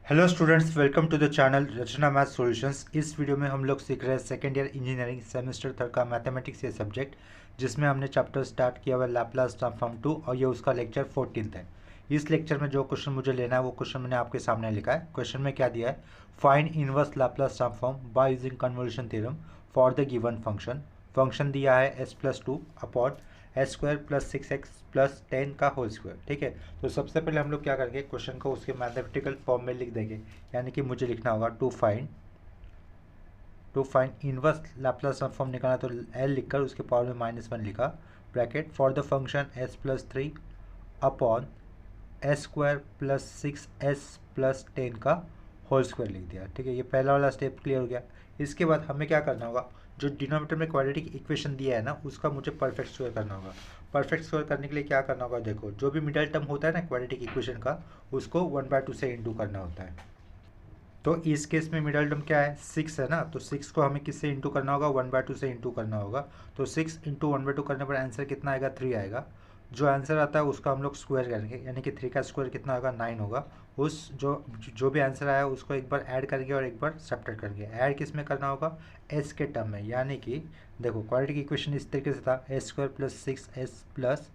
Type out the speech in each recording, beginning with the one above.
Hello students, welcome to the channel Rachna math solutions. इस video में हम लोग सीख रहे हैं second year engineering semester third का मैथमेटिक्स ये सब्जेक्ट, जिसमें हमने चैप्टर स्टार्ट किया हुआ है लैपलास ट्रांसफॉर्म 2 और ये उसका लेक्चर 14 है। इस लेक्चर में जो क्वेश्चन मुझे लेना है वो क्वेश्चन मैंने आपके सामने लिखा है। क्वेश्चन में क्या दिया है, find inverse Laplace transform by using convolution theorem for the given function. Function दिया है s+2 अपॉन s² + 6x + 10 का होल स्क्वायर। ठीक है, तो सबसे पहले हम लोग क्या करेंगे, क्वेश्चन को उसके मैथमेटिकल फॉर्म में लिख देंगे। यानी कि मुझे लिखना होगा to find inverse Laplace transform निकालना, तो एल लिखकर उसके पावर में -1 लिखा, bracket for the function s+3 upon s² + 6s + 10 का होल स्क्वायर लिख दिया। ठीक है, ये पहला वाला स्टेप क्लियर हो गया। इसके बाद हमें क्या करना होगा, जो डिनोमिनेटर में क्वाड्रेटिक इक्वेशन दिया है ना, उसका मुझे परफेक्ट स्क्वायर करना होगा। परफेक्ट स्क्वायर करने के लिए क्या करना होगा, देखो जो भी मिडल टर्म होता है ना क्वाड्रेटिक इक्वेशन का, उसको 1/2 से इंटू करना होता है। तो इस केस में मिडल टर्म क्या है, 6 है ना, तो 6 को हमें किससे इंटू करना होगा, 1/2 से इंटू करना होगा। तो 6 इंटू 1/2 करने पर आंसर कितना आएगा, 3 आएगा। जो आंसर आता है उसका हम लोग स्क्वायर करेंगे, यानी कि 3 का स्क्वायर कितना होगा, 9 होगा। उस जो भी आंसर आया उसको एक बार ऐड करेंगे और एक बार सब्ट्रैक्ट करेंगे। ऐड किस में करना होगा, एस के टर्म में, यानी कि देखो क्वाड्रेटिक इक्वेशन इस तरीके से था, s² + 6s +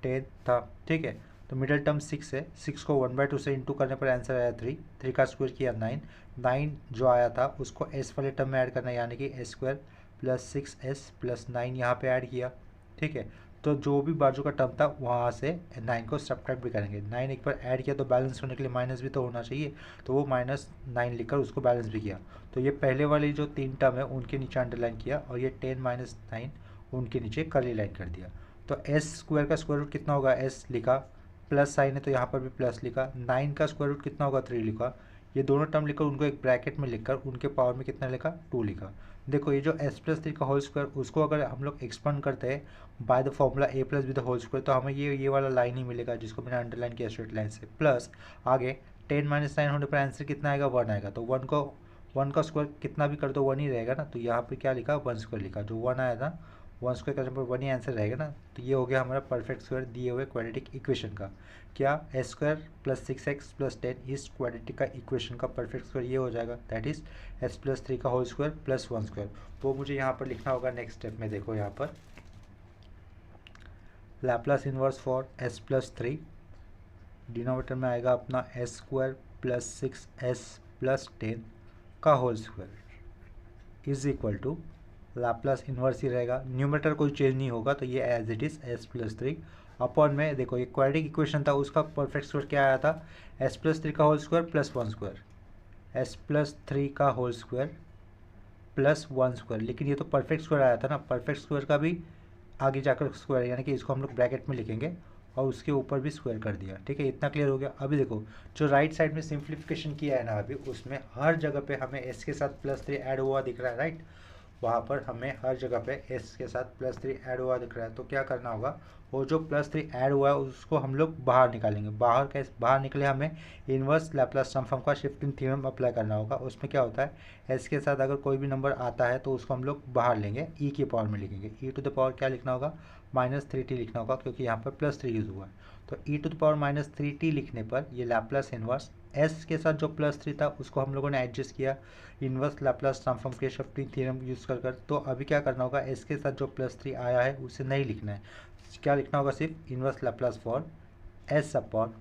10 था। ठीक है, तो मिडल टर्म 6 है, 6 को 1/2 से इंटू करने पर आंसर आया 3, 3 का स्क्वायर किया 9, 9 जो आया था उसको s वाले टर्म में ऐड करना है, यानी कि s² + 6s + 9 यहाँ पे ऐड किया। ठीक है, तो जो भी बाजू का टर्म था वहाँ से 9 को सब्ट्रैक्ट भी करेंगे। 9 एक बार ऐड किया तो बैलेंस होने के लिए माइनस भी तो होना चाहिए, तो वो -9 लिखकर उसको बैलेंस भी किया। तो ये पहले वाली जो 3 टर्म है उनके नीचे अंडरलाइन किया, और ये 10 - 9 उनके नीचे कर्ली लाइन कर दिया। तो s² का स्क्वायर रूट कितना होगा, s लिखा, प्लस साइन है तो यहाँ पर भी प्लस लिखा, 9 का स्क्वायर रूट कितना होगा, 3 लिखा। ये दोनों टर्म लिखकर उनको एक ब्रैकेट में लिखकर उनके पावर में कितना लिखा, 2 लिखा। देखो ये जो s+3 का होल स्क्वायर, उसको अगर हम लोग एक्सपांड करते हैं by the formula a + b the whole square, तो हमें ये वाला लाइन ही मिलेगा जिसको मैंने अंडरलाइन किया स्ट्रेट लाइन से। प्लस आगे 10 - 9 होने पर आंसर कितना आएगा, 1 आएगा। तो 1 का स्क्वायर कितना भी कर दो 1 ही रहेगा ना, तो यहाँ पे क्या लिखा, 1² लिखा। जो 1 आया था 1² करने पर 1 ही आंसर रहेगा ना। तो ये हो गया हमारा परफेक्ट स्क्वायर दिए हुए क्वाड्रेटिक इक्वेशन का। क्या, s² + 6x + 10 इस क्वाड्रेटिक का इक्वेशन का परफेक्ट स्क्वायर ये हो जाएगा, दैट इज s+3 का होल स्क्वायर + 1²। वो मुझे यहाँ पर लिखना होगा नेक्स्ट स्टेप में। देखो यहाँ पर Laplace inverse for s+3, denominator में आएगा अपना s² + 6s + 10 का whole square is equal to Laplace inverse ही रहेगा, न्यूमरेटर कोई चेंज नहीं होगा, तो ये as it is s+3 upon में, देखो ये क्वाड्रेटिक इक्वेशन था उसका परफेक्ट स्क्वायर क्या आया था, s+3 का होल स्क्वायर + 1², s+3 का होल स्क्वायर + 1²। लेकिन ये तो परफेक्ट स्क्वायर आया था ना, परफेक्ट स्क्वायर का भी आगे जाकर स्क्वायर, यानी कि इसको हम लोग ब्रैकेट में लिखेंगे और उसके ऊपर भी स्क्वायर कर दिया। ठीक है, इतना क्लियर हो गया। अभी देखो जो राइट साइड में सिंप्लीफिकेशन किया है ना अभी, उसमें हर जगह पे हमें s के साथ +3 ऐड हुआ दिख रहा है, राइट। वहाँ पर हमें हर जगह पे s के साथ +3 ऐड हुआ दिख रहा है। तो क्या करना होगा, वो जो +3 ऐड हुआ है उसको हम लोग बाहर निकालेंगे। बाहर निकले हमें इनवर्स लैपलास ट्रांसफॉर्म का शिफ्टिंग थ्योरम अप्लाई करना होगा। उसमें क्या होता है, s के साथ अगर कोई भी नंबर आता है तो उसको हम लोग बाहर लेंगे, e की पावर में लिखेंगे। e⁻ क्या लिखना होगा, -3t लिखना होगा, क्योंकि यहाँ पर +3 यूज़ हुआ है। तो e⁻ -3t लिखने पर ये लैपलास इनवर्स s के साथ जो +3 था उसको हम लोगों ने एडजस्ट किया इनवर्स लैपलास ट्रांसफॉर्म के शिफ्टिंग थ्योरम यूज़ कर। तो अभी क्या करना होगा, s के साथ जो +3 आया है उसे नहीं लिखना है। क्या लिखना होगा, सिर्फ inverse Laplace for s upon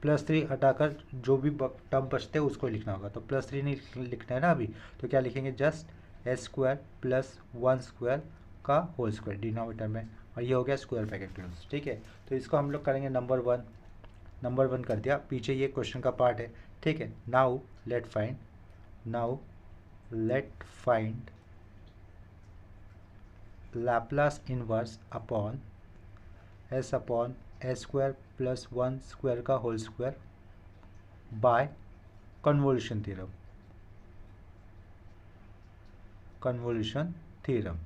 +3 हटाकर जो भी टर्म बचते हैं उसको लिखना होगा। तो +3 नहीं लिखना है ना अभी, तो क्या लिखेंगे, जस्ट s² + 1² का होल स्क्वायर डिनोमिनेटर में, और ये हो गया स्क्वायर ब्रैकेट क्लोज। ठीक है, तो इसको हम लोग करेंगे नंबर 1 कर दिया, पीछे ये क्वेश्चन का पार्ट है। ठीक है, now let find Laplace inverse upon s upon s² + 1² का whole square by convolution theorem.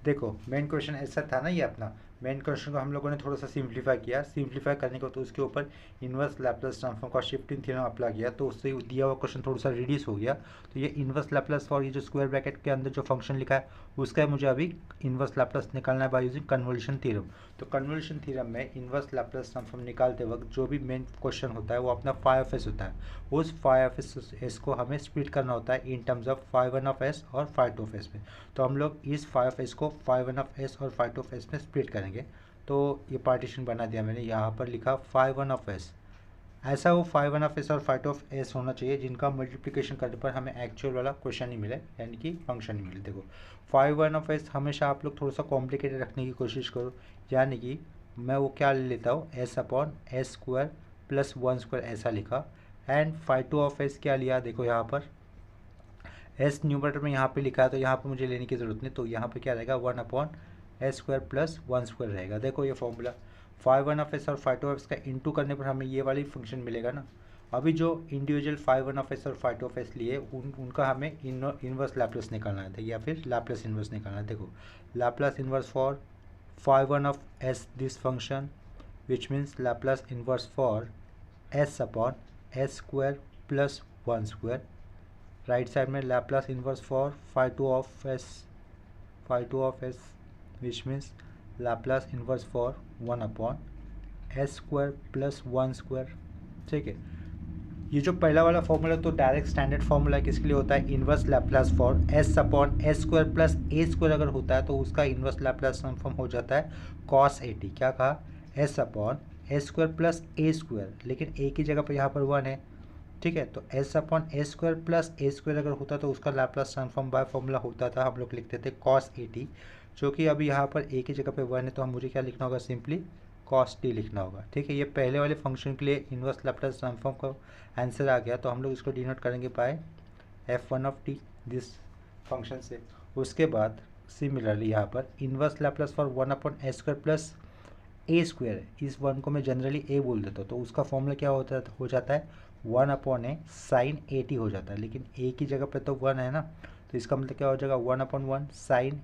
देखो मेन क्वेश्चन ऐसा था ना ये अपना, मेन क्वेश्चन को हम लोगों ने थोड़ा सा सिंप्लीफाई किया, सिंप्लीफाई करने को तो उसके ऊपर इन्वर्स लैप्लास ट्रांसफॉर्म का शिफ्टिंग थ्योरम अप्लाई किया, तो उससे दिया हुआ क्वेश्चन थोड़ा सा रिड्यूस हो गया। तो ये इन्वर्स लैप्लास फॉर ये जो स्क्वायर ब्रैकेट के अंदर जो फंक्शन लिखा है उसका मुझे अभी इन्वर्स लैप्लास निकालना है बाय यूजिंग कन्वोल्यूशन थ्योरम। तो कन्वोल्यूशन थ्योरम में इन्वर्स लैप्लास ट्रांसफॉर्म निकालते वक्त जो भी मेन क्वेश्चन होता है वो अपना फाई ऑफ एस होता है, उस फाई ऑफ एस को हमें स्प्लिट करना होता है in terms of phi one of s और फाई टू ऑफ एस में। तो हम लोग इस फाई ऑफ एस को फाई वन ऑफ एस और फाई टू ऑफ एस में स्प्लिट करेंगे। तो ये पार्टीशन बना दिया मैंने, यहाँ पर लिखा फाई वन ऑफ एस, ऐसा वो फाई वन ऑफ एस और फाई टू ऑफ एस होना चाहिए जिनका मल्टीप्लिकेशन करने पर हमें एक्चुअल वाला क्वेश्चन नहीं मिले, यानी कि फंक्शन नहीं मिले। देखो फाई वन ऑफ एस हमेशा आप लोग थोड़ा सा कॉम्प्लिकेटेड रखने की कोशिश करो, यानी कि मैं वो क्या ले लेता हूँ s upon s square plus one square ऐसा लिखा। And phi two of s क्या लिया, देखो यहाँ पर एस न्यूमरेटर में यहाँ पे लिखा है तो यहाँ पे मुझे लेने की ज़रूरत नहीं, तो यहाँ पे क्या रहेगा one upon s square plus one square रहेगा। देखो ये formula phi one of s और फाई टू ऑफ एस का इंटू करने पर हमें ये वाली फंक्शन मिलेगा ना। अभी जो individual phi one of s और फाई टू ऑफ एस लिए उनका हमें इनवर्स लैप्लास निकालना था या फिर लैप्लास इनवर्स निकालना है। देखो Laplace inverse for phi one of s this function which means Laplace inverse for s upon s square plus one square. Right side में Laplace inverse for phi two of s which means Laplace inverse for one upon s square plus one square. ठीक है, ये जो पहला वाला formula तो direct standard formula किसके लिए होता है, inverse Laplace for s upon s square plus a square अगर होता है तो उसका इनवर्स लैप्लास ट्रांसफॉर्म हो जाता है कॉस ए टी। क्या कहा, s upon s square plus a square, लेकिन ए की जगह पर यहाँ पर वन है। ठीक है, तो S upon a square plus a square अगर होता तो उसका लैप्लास ट्रांसफॉर्म बाय फॉर्मूला होता था, हम लोग लिखते थे कॉस ए टी, जो कि अभी यहाँ पर ए की जगह पे वन है तो हम मुझे क्या लिखना होगा, सिंपली कॉस टी लिखना होगा। ठीक है, ये पहले वाले फंक्शन के लिए इनवर्स लैप्लास ट्रांसफॉर्म का आंसर आ गया, तो हम लोग इसको डिनोट करेंगे by f one of t this function से। उसके बाद सिमिलरली यहाँ पर inverse Laplace for one upon a square plus a square है, इस वन को मैं जनरली ए बोल देता हूँ, तो उसका फॉर्मूला क्या हो जाता है one upon a sine a t हो जाता है, लेकिन ए की जगह पे तो वन है ना, तो इसका मतलब क्या हो जाएगा one upon one sine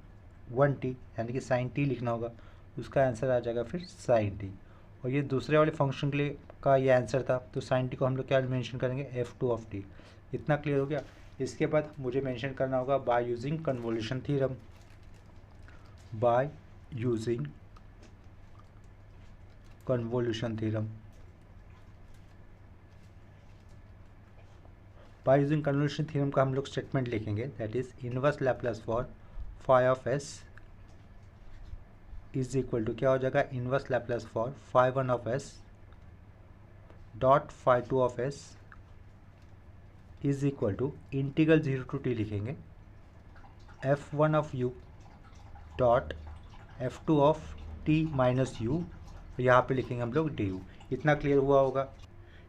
one T, यानी कि साइन टी लिखना होगा, उसका आंसर आ जाएगा फिर साइन टी। और ये दूसरे वाले फंक्शन के लिए का ये आंसर था, तो साइन टी को हम लोग क्या मेंशन करेंगे एफ टू ऑफ टी। इतना क्लियर हो गया। इसके बाद मुझे मेंशन करना होगा by using convolution theorem, by using convolution theorem. By using convolution theorem का हम लोग स्टेटमेंट लिखेंगे, that is inverse Laplace for phi of s is equal to क्या हो जाएगा, inverse Laplace for phi one of s dot phi two of s is equal to integral zero to t लिखेंगे F one of U dot F two of t minus you, यहाँ पे लिखेंगे हम लोग D u. इतना clear हुआ होगा।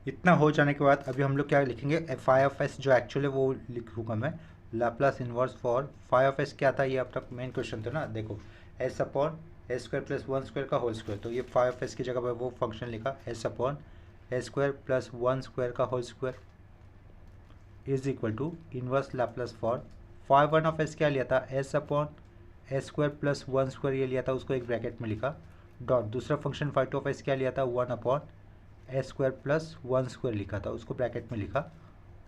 इतना हो जाने के बाद अभी हम लोग क्या लिखेंगे, एफ आई ऑफ एस जो एक्चुअली वो लिखूँगा मैं Laplace inverse for phi of s क्या था, ये अब तक मेन क्वेश्चन था ना। देखो S upon s square plus one square का होल स्क्वायर, तो ये फाई ऑफ एस की जगह पर वो फंक्शन लिखा s upon s square plus one square का whole square is equal to inverse Laplace for phi one of s क्या लिया था, s upon s square plus one square ये लिया था, उसको एक ब्रैकेट में लिखा डॉट, दूसरा function phi two of s क्या लिया था, one upon s square plus one square लिखा था, उसको ब्रैकेट में लिखा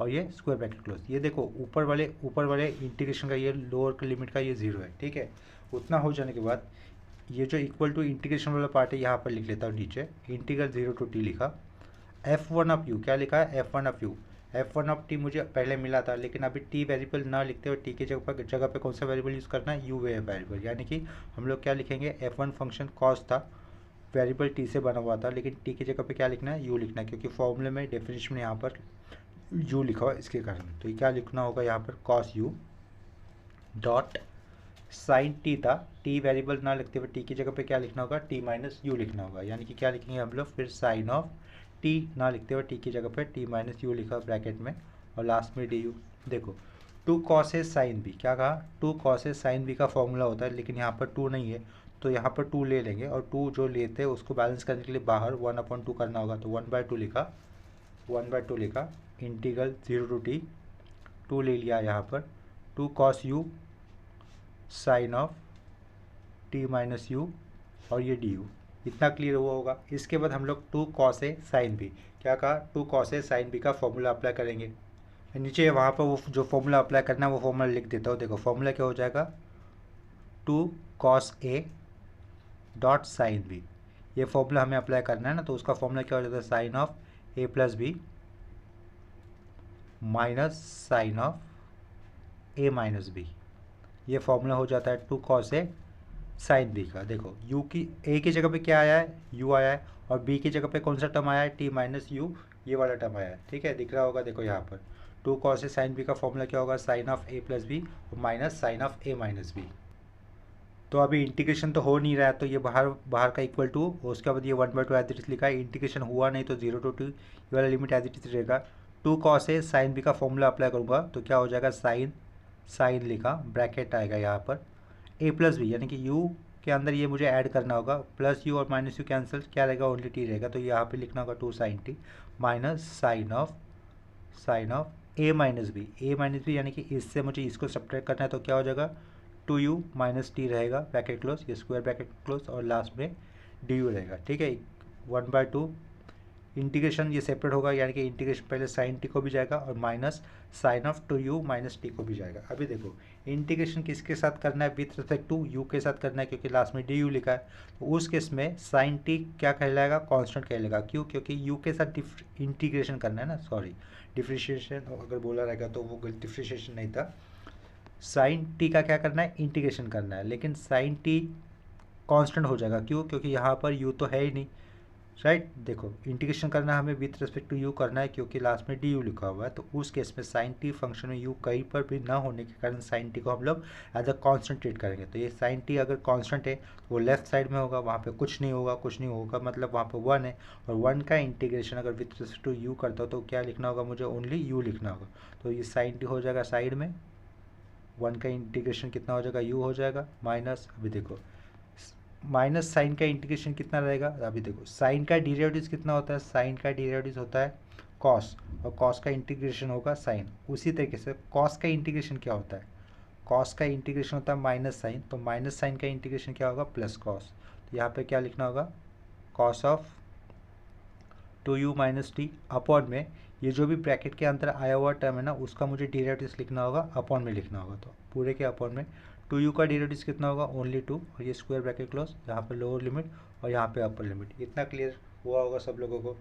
और ये स्क्वायर ब्रैकेट क्लोज। ये देखो ऊपर वाले इंटीग्रेशन का ये लोअर लिमिट का ये जीरो है। ठीक है, उतना हो जाने के बाद ये जो इक्वल टू इंटीग्रेशन वाला पार्ट है यहाँ पर लिख लेता हूँ नीचे, इंटीग्रल जीरो टू टी लिखा, एफ वन ऑफ यू क्या लिखा है, F one of you, F one of T मुझे पहले मिला था, लेकिन अभी टी वेरिएबल ना लिखते हुए टी की जगह पे कौन सा वेरिएबल यूज़ करना है, यू वेरिएबल, यानी कि हम लोग क्या लिखेंगे, एफ वन फंक्शन कॉस था, वेरिएबल टी से बना हुआ था, लेकिन टी की जगह पे क्या लिखना है, यू लिखना है, क्योंकि फॉर्मूले में डेफिनेशन में यहाँ पर यू लिखा हुआ इसके कारण। तो ये क्या लिखना होगा यहाँ पर cos u dot sine t था, टी वेरिएबल ना लिखते हुए टी की जगह पे क्या लिखना होगा, टी माइनस यू लिखना होगा, यानी कि क्या लिखेंगे हम लोग फिर साइन ऑफ टी ना लिखते हुए टी की जगह पे टी माइनस यू लिखा ब्रैकेट में और लास्ट में डी यू। देखो टू कॉसेस साइन बी, क्या कहा, टू कॉसेस साइन बी का फॉर्मूला होता है, लेकिन यहाँ पर टू नहीं है तो यहाँ पर टू ले लेंगे और टू जो लेते हैं उसको बैलेंस करने के लिए बाहर वन अपॉन टू करना होगा, तो वन बाय टू लिखा integral zero to t, two ले लिया यहाँ पर, two cos u sine of t minus u और ये डी यू। इतना क्लियर हुआ होगा। इसके बाद हम लोग 2 cos A sin B, क्या कहा, 2 cos A sin B का फॉर्मूला अप्लाई करेंगे। नीचे वहाँ पर वो जो फॉर्मूला अप्लाई करना है वो फॉर्मूला लिख देता हूँ। देखो फॉर्मूला क्या हो जाएगा, 2 cos A dot sine B, ये फॉर्मूला हमें अप्लाई करना है ना, तो उसका फॉर्मूला क्या हो जाता है, sine of A plus B minus sine of A minus B. ये फॉर्मूला हो जाता है 2 cos ए साइन बी का। देखो u की a की जगह पे क्या आया है, u आया है, और b की जगह पे कौन सा टर्म आया है, t माइनस यू, ये वाला टर्म आया है। ठीक है, दिख रहा होगा देखो यहाँ पर 2 cos ए साइन बी का फॉर्मूला क्या होगा, sine of a plus B minus sine of a minus B. तो अभी इंटीग्रेशन तो हो नहीं रहा है, तो ये बाहर बाहर का इक्वल टू, उसके बाद ये 1/2 एज इट इज लिखा है। इंटीग्रेशन हुआ नहीं तो 0 to 2 ये वाला लिमिट एज इट इज रहेगा। 2 cos ए साइन बी का फॉर्मूला अप्लाई करूँगा तो क्या हो जाएगा, साइन लिखा, ब्रैकेट आएगा यहाँ पर a प्लस बी, यानी कि u के अंदर ये मुझे ऐड करना होगा, प्लस यू और माइनस यू कैंसिल, क्या रहेगा, ओनली टी रहेगा। तो यहाँ पे लिखना होगा 2 sin t minus sine of a minus B, यानी कि इससे मुझे इसको सब्ट्रैक्ट करना है, तो क्या हो जाएगा 2u माइनस टी रहेगा, ब्रैकेट क्लोज, ये स्क्वायर ब्रैकेट क्लोज, और लास्ट में डी रहेगा। ठीक है, 1/2 इंटीग्रेशन ये सेपरेट होगा, यानी कि इंटीग्रेशन पहले साइन टी को भी जाएगा और minus sine of 2u minus t को भी जाएगा। अभी देखो इंटीग्रेशन किसके साथ करना है, विथ रिस्पेक्ट टू u के साथ करना है, क्योंकि लास्ट में डी लिखा है। तो उस केस में साइन टी क्या कहलाएगा, कांस्टेंट कहलाएगा। क्यों, क्योंकि u के साथ इंटीग्रेशन करना है ना, सॉरी डिफ्रेंशिएशन अगर बोला रहेगा तो वो डिफ्रेंशिएशन नहीं था। साइन टी का क्या करना है, इंटीग्रेशन करना है, लेकिन साइन टी कांस्टेंट हो जाएगा। क्यों, क्योंकि यहाँ पर u तो है ही नहीं, राइट। देखो इंटीग्रेशन करना है हमें विथ रिस्पेक्ट टू u करना है, क्योंकि लास्ट में डी यू लिखा हुआ है। तो उस केस में साइन टी फंक्शन में u कहीं पर भी ना होने के कारण साइन टी को हम लोग एज अ कांस्टेंट ट्रीट करेंगे। तो ये साइन टी अगर कांस्टेंट है वो लेफ्ट साइड में होगा, वहाँ पे कुछ नहीं होगा, मतलब वहाँ पे 1 है, और 1 का इंटीग्रेशन अगर विथ रिस्पेक्ट टू u करता हो तो क्या लिखना होगा, मुझे ओनली u लिखना होगा। तो ये साइन टी हो जाएगा साइड में, 1 का इंटीग्रेशन कितना हो जाएगा, u हो जाएगा, माइनस, अभी देखो माइनस साइन का इंटीग्रेशन कितना रहेगा, अभी देखो साइन का डेरिवेटिव कितना होता है, साइन का डेरिवेटिव होता है कॉस, और कॉस का इंटीग्रेशन होगा साइन। उसी तरीके से कॉस का इंटीग्रेशन क्या होता है, कॉस का इंटीग्रेशन होता है माइनस साइन, तो माइनस साइन का इंटीग्रेशन क्या होगा, प्लस कॉस। तो यहाँ पे क्या लिखना होगा, cos of 2u minus t upon में ये जो भी ब्रैकेट के अंदर आया हुआ टर्म है ना, उसका मुझे डेरिवेटिव लिखना होगा, अपॉन में लिखना होगा। तो पूरे के अपॉन में 2u का डेरिवेटिव कितना होगा, ओनली 2, और ये स्क्वायर ब्रैकेट क्लोज, यहाँ पर लोअर लिमिट और यहाँ पे अपर लिमिट। इतना क्लियर हुआ होगा सब लोगों को।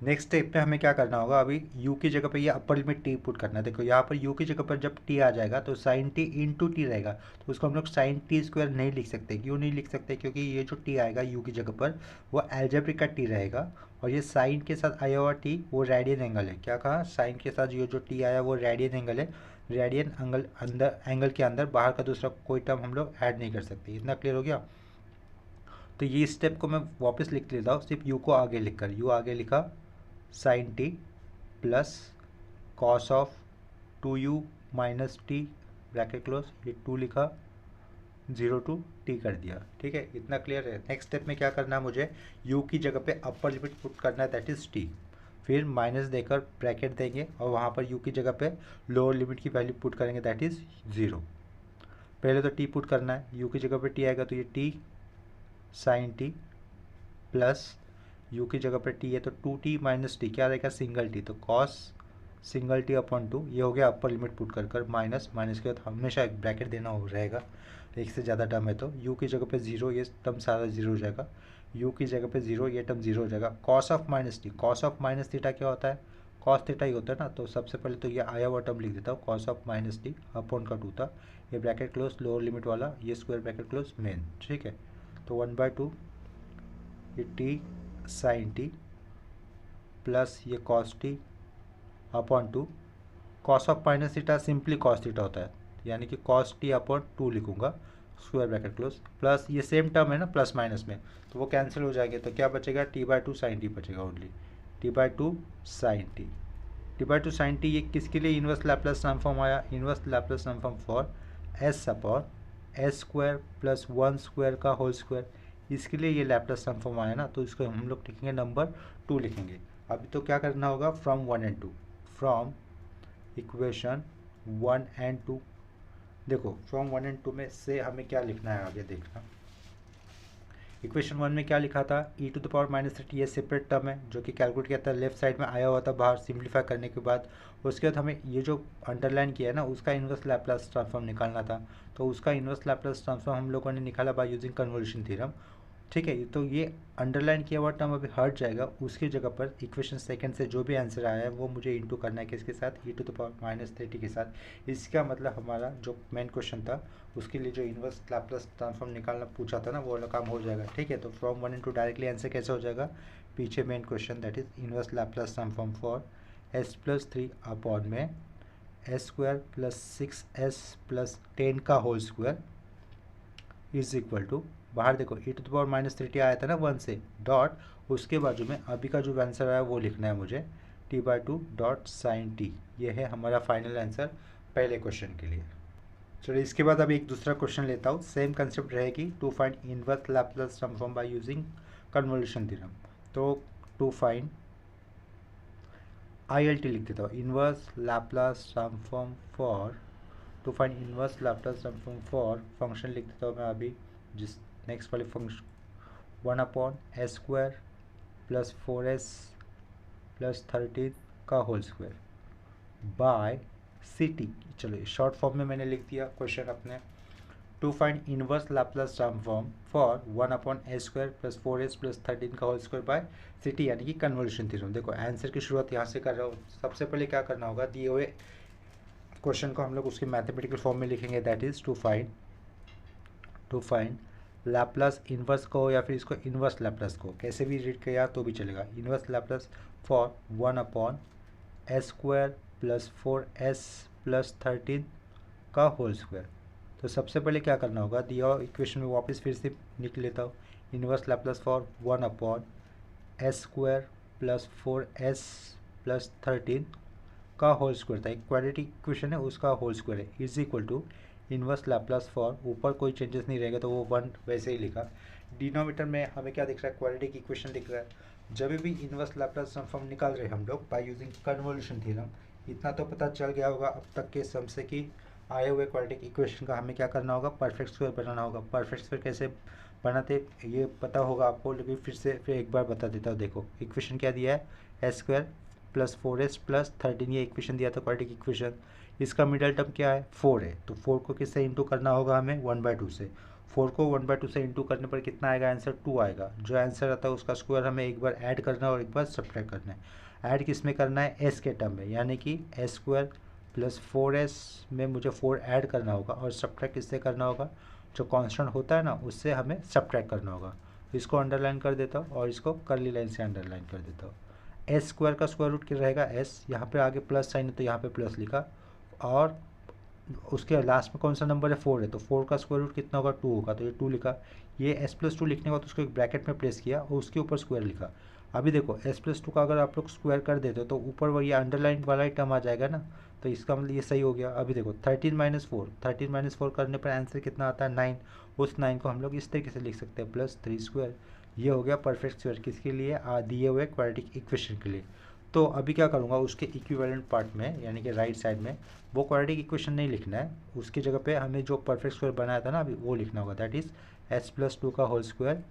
नेक्स्ट स्टेप पे हमें क्या करना होगा, अभी u की जगह पे ये अपर लिमिट t पुट करना है। देखो यहाँ पर u की जगह पर जब t आ जाएगा तो साइन t इंटू टी रहेगा, तो उसको हम लोग साइन टी स्क्वायर नहीं लिख सकते। क्यों नहीं लिख सकते, क्योंकि ये जो t आएगा u की जगह पर वो एल्जेब्रिक का t रहेगा, और ये साइन के साथ आया हुआ t वो रेडियन एंगल है। क्या कहा, साइन के साथ ये जो t आया वो रेडियन एंगल है, रेडियन एंगल अंदर, एंगल के अंदर बाहर का दूसरा कोई टर्म हम लोग ऐड नहीं कर सकते। इतना क्लियर हो गया। तो ये स्टेप को मैं वापस लिख लेता हूँ, सिर्फ u को आगे लिख कर, u आगे लिखा sine t plus cos of 2u minus t bracket close, ये 2 लिखा, 0 to t कर दिया। ठीक है, इतना क्लियर है। नेक्स्ट स्टेप में क्या करना है, मुझे u की जगह पे अपर लिमिट पुट करना है, दैट इज़ t, फिर माइनस देकर ब्रैकेट देंगे और वहाँ पर u की जगह पे लोअर लिमिट की वैल्यू पुट करेंगे, दैट इज़ 0। पहले तो t पुट करना है, u की जगह पे t आएगा तो ये t sine t plus u की जगह पर t है तो 2t माइनस टी, क्या रहेगा, सिंगल t, तो कॉस सिंगल t अपॉन 2, ये हो गया अपर लिमिट पुट कर माइनस, माइनस के बाद हमेशा एक ब्रैकेट देना हो रहेगा, एक से ज़्यादा टर्म है तो u की जगह पे 0, ये टर्म सारा 0 हो जाएगा, u की जगह पे 0, ये टर्म 0 हो जाएगा। Cos of minus t, cos of minus theta क्या होता है, कॉस थीटा ही होता है ना, तो सबसे पहले तो ये आया हुआ टर्म लिख देता हूँ, cos of minus t upon का 2 था, ये ब्रैकेट क्लोज लोअर लिमिट वाला, ये स्क्वायर ब्रैकेट क्लोज मेन। ठीक है, तो 1/2 ये टी साइन टी प्लस ये cos T upon 2, cos of minus theta simply cos theta होता है, यानी कि कॉस टी अपॉन 2 लिखूंगा, स्क्वायर ब्रैकेट क्लोज, प्लस ये सेम टर्म है ना प्लस माइनस में, तो वो कैंसिल हो जाएगा, तो क्या बचेगा, t/2 साइन टी बचेगा, only t/2 sine t. t/2 sine t ये किसके लिए इन्वर्स लैप्लास ट्रांसफॉर्म आया, inverse Laplace transform for s upon s square plus 1 square का होल स्क्वायर, इसके लिए ये लैप्लास ट्रांसफॉर्म आया ना, तो इसको हम लोग लिखेंगे नंबर 2 लिखेंगे। अभी तो क्या करना होगा, from 1 and 2, from equation 1 and 2, देखो फ्रॉम 1 and 2 में से हमें क्या लिखना है, आगे देखना, इक्वेशन 1 में क्या लिखा था, e टू द पावर -30 ये सेपरेट टर्म है जो कि कैलकुलेट किया था, लेफ्ट साइड में आया हुआ था बाहर सिंप्लीफाई करने के बाद। उसके बाद हमें ये जो अंडरलाइन किया है ना उसका इन्वर्स लैप्लास ट्रांसफॉर्म निकालना था, तो उसका इन्वर्स लैप्लास ट्रांसफॉर्म हम लोगों ने निकाला बाय यूजिंग कन्वोल्यूशन थ्योरम। ठीक है, तो ये अंडरलाइन किया हुआ टर्म अभी हट जाएगा, उसकी जगह पर इक्वेशन सेकंड से जो भी आंसर आया है वो मुझे इंटू करना है किसके साथ, e टू द पावर -30 के साथ। इसका मतलब हमारा जो मेन क्वेश्चन था उसके लिए जो इन्वर्स लैप्लास ट्रांसफॉर्म निकालना पूछा था ना वो वाला काम हो जाएगा। ठीक है, तो फ्रॉम 1 इंटू डायरेक्टली आंसर कैसे हो जाएगा, पीछे main question that is inverse Laplace transform for s+3 upon में s² + 6s + 10 का whole square is equal to, बाहर देखो e टू द पावर -30 आया था ना 1 से, डॉट उसके बाजू में अभी का जो आंसर आया वो लिखना है मुझे t/2 डॉट साइन टी। ये है हमारा फाइनल आंसर पहले क्वेश्चन के लिए। चलिए इसके बाद अभी एक दूसरा क्वेश्चन लेता हूँ, सेम कंसेप्ट रहेगी, to find inverse Laplace transform by using convolution theorem. तो टू फाइंड ILT लिख देता हूँ, inverse Laplace transform for, to find inverse Laplace transform for function लिख देता हूँ मैं अभी, जिस नेक्स्ट वाले फंक्शन 1/s² + 4s + 13 का होल स्क्वायर बाय ct। चलो शॉर्ट फॉर्म में मैंने लिख दिया क्वेश्चन अपने, to find inverse Laplace transform for 1/s² + 4s + 13 का होल स्क्वायर बाय ct, यानी कि कन्वोल्यूशन थ्योरम। देखो आंसर की शुरुआत यहाँ से कर रहा हूँ। सबसे पहले क्या करना होगा, दिए हुए क्वेश्चन को हम लोग उसके मैथमेटिकल फॉर्म में लिखेंगे, that is to find Laplace inverse को या फिर इसको इन्वर्स लैप्लास को कैसे भी रीड किया तो भी चलेगा, inverse Laplace for 1/s² + 4s + 13 का होल स्क्वायर। तो सबसे पहले क्या करना होगा, दिया इक्वेशन में वापस फिर से लिख लेता हूँ, inverse Laplace for 1/s² + 4s + 13 का होल स्क्वायर था, एक क्वाड्रेटिक इक्वेशन है उसका होल स्क्वायर है, is equal to inverse Laplace for, ऊपर कोई चेंजेस नहीं रहेगा तो वो 1 वैसे ही लिखा। डिनोमिनेटर में हमें क्या दिख रहा है, क्वाड्रेटिक इक्वेशन दिख रहा है। जब भी इन्वर्स लैप्लास ट्रांसफॉर्म निकाल रहे हम लोग बाय यूजिंग कन्वोल्यूशन थ्योरम, इतना तो पता चल गया होगा अब तक के सम से कि आए हुए क्वाड्रेटिक इक्वेशन का हमें क्या करना होगा, परफेक्ट स्क्वायर बनाना होगा। परफेक्ट स्क्वायर कैसे बनाते ये पता होगा आपको, लेकिन फिर एक बार बता देता हूँ। देखो इक्वेशन क्या दिया है, s² + 4s + 13, ये इक्वेशन दिया था क्वाड्रेटिक इक्वेशन। इसका मिडल टर्म क्या है, 4 है, तो 4 को किससे इंटू करना होगा हमें, 1/2 से। 4 को 1/2 से इंटू करने पर कितना आएगा आंसर, 2 आएगा। जो आंसर आता है उसका स्क्वायर हमें एक बार ऐड करना है और एक बार सब्ट्रैक्ट करना है। ऐड किस में करना है, s के टर्म में, यानी कि s² + 4s में मुझे 4 ऐड करना होगा और सब्ट्रैक्ट किससे करना होगा, जो कांस्टेंट होता है ना उससे हमें सब्ट्रैक्ट करना होगा। इसको अंडरलाइन कर देता हूँ और इसको कर्ली लाइन से अंडरलाइन कर देता हूँ। s² का स्क्वायर रूट क्या रहेगा, s, यहाँ पे आगे प्लस साइन है तो यहाँ पे प्लस लिखा, और उसके लास्ट में कौन सा नंबर है, 4 है, तो 4 का स्क्वायर रूट कितना होगा, 2 होगा, तो ये 2 लिखा। ये s+2 लिखने के बाद उसको एक ब्रैकेट में प्लेस किया और उसके ऊपर स्क्वायर लिखा। अभी देखो s+2 का अगर आप लोग स्क्वायर कर देते हो तो ऊपर वो ये अंडरलाइन वाला ही टर्म आ जाएगा ना, तो इसका मतलब ये सही हो गया। अभी देखो 13 - 4 करने पर आंसर कितना आता है, 9। उस 9 को हम लोग इस तरीके से लिख सकते हैं, +3²। ये हो गया परफेक्ट स्क्वायर, किसके लिए, दिए हुए क्वाड्रेटिक इक्वेशन के लिए। तो अभी क्या करूँगा, उसके इक्विवेलेंट पार्ट में यानी कि राइट साइड में वो क्वाड्रेटिक इक्वेशन नहीं लिखना है, उसकी जगह पे हमें जो परफेक्ट स्क्वायर बनाया था ना अभी वो लिखना होगा, दैट इज़ s+2 का होल स्क्वायर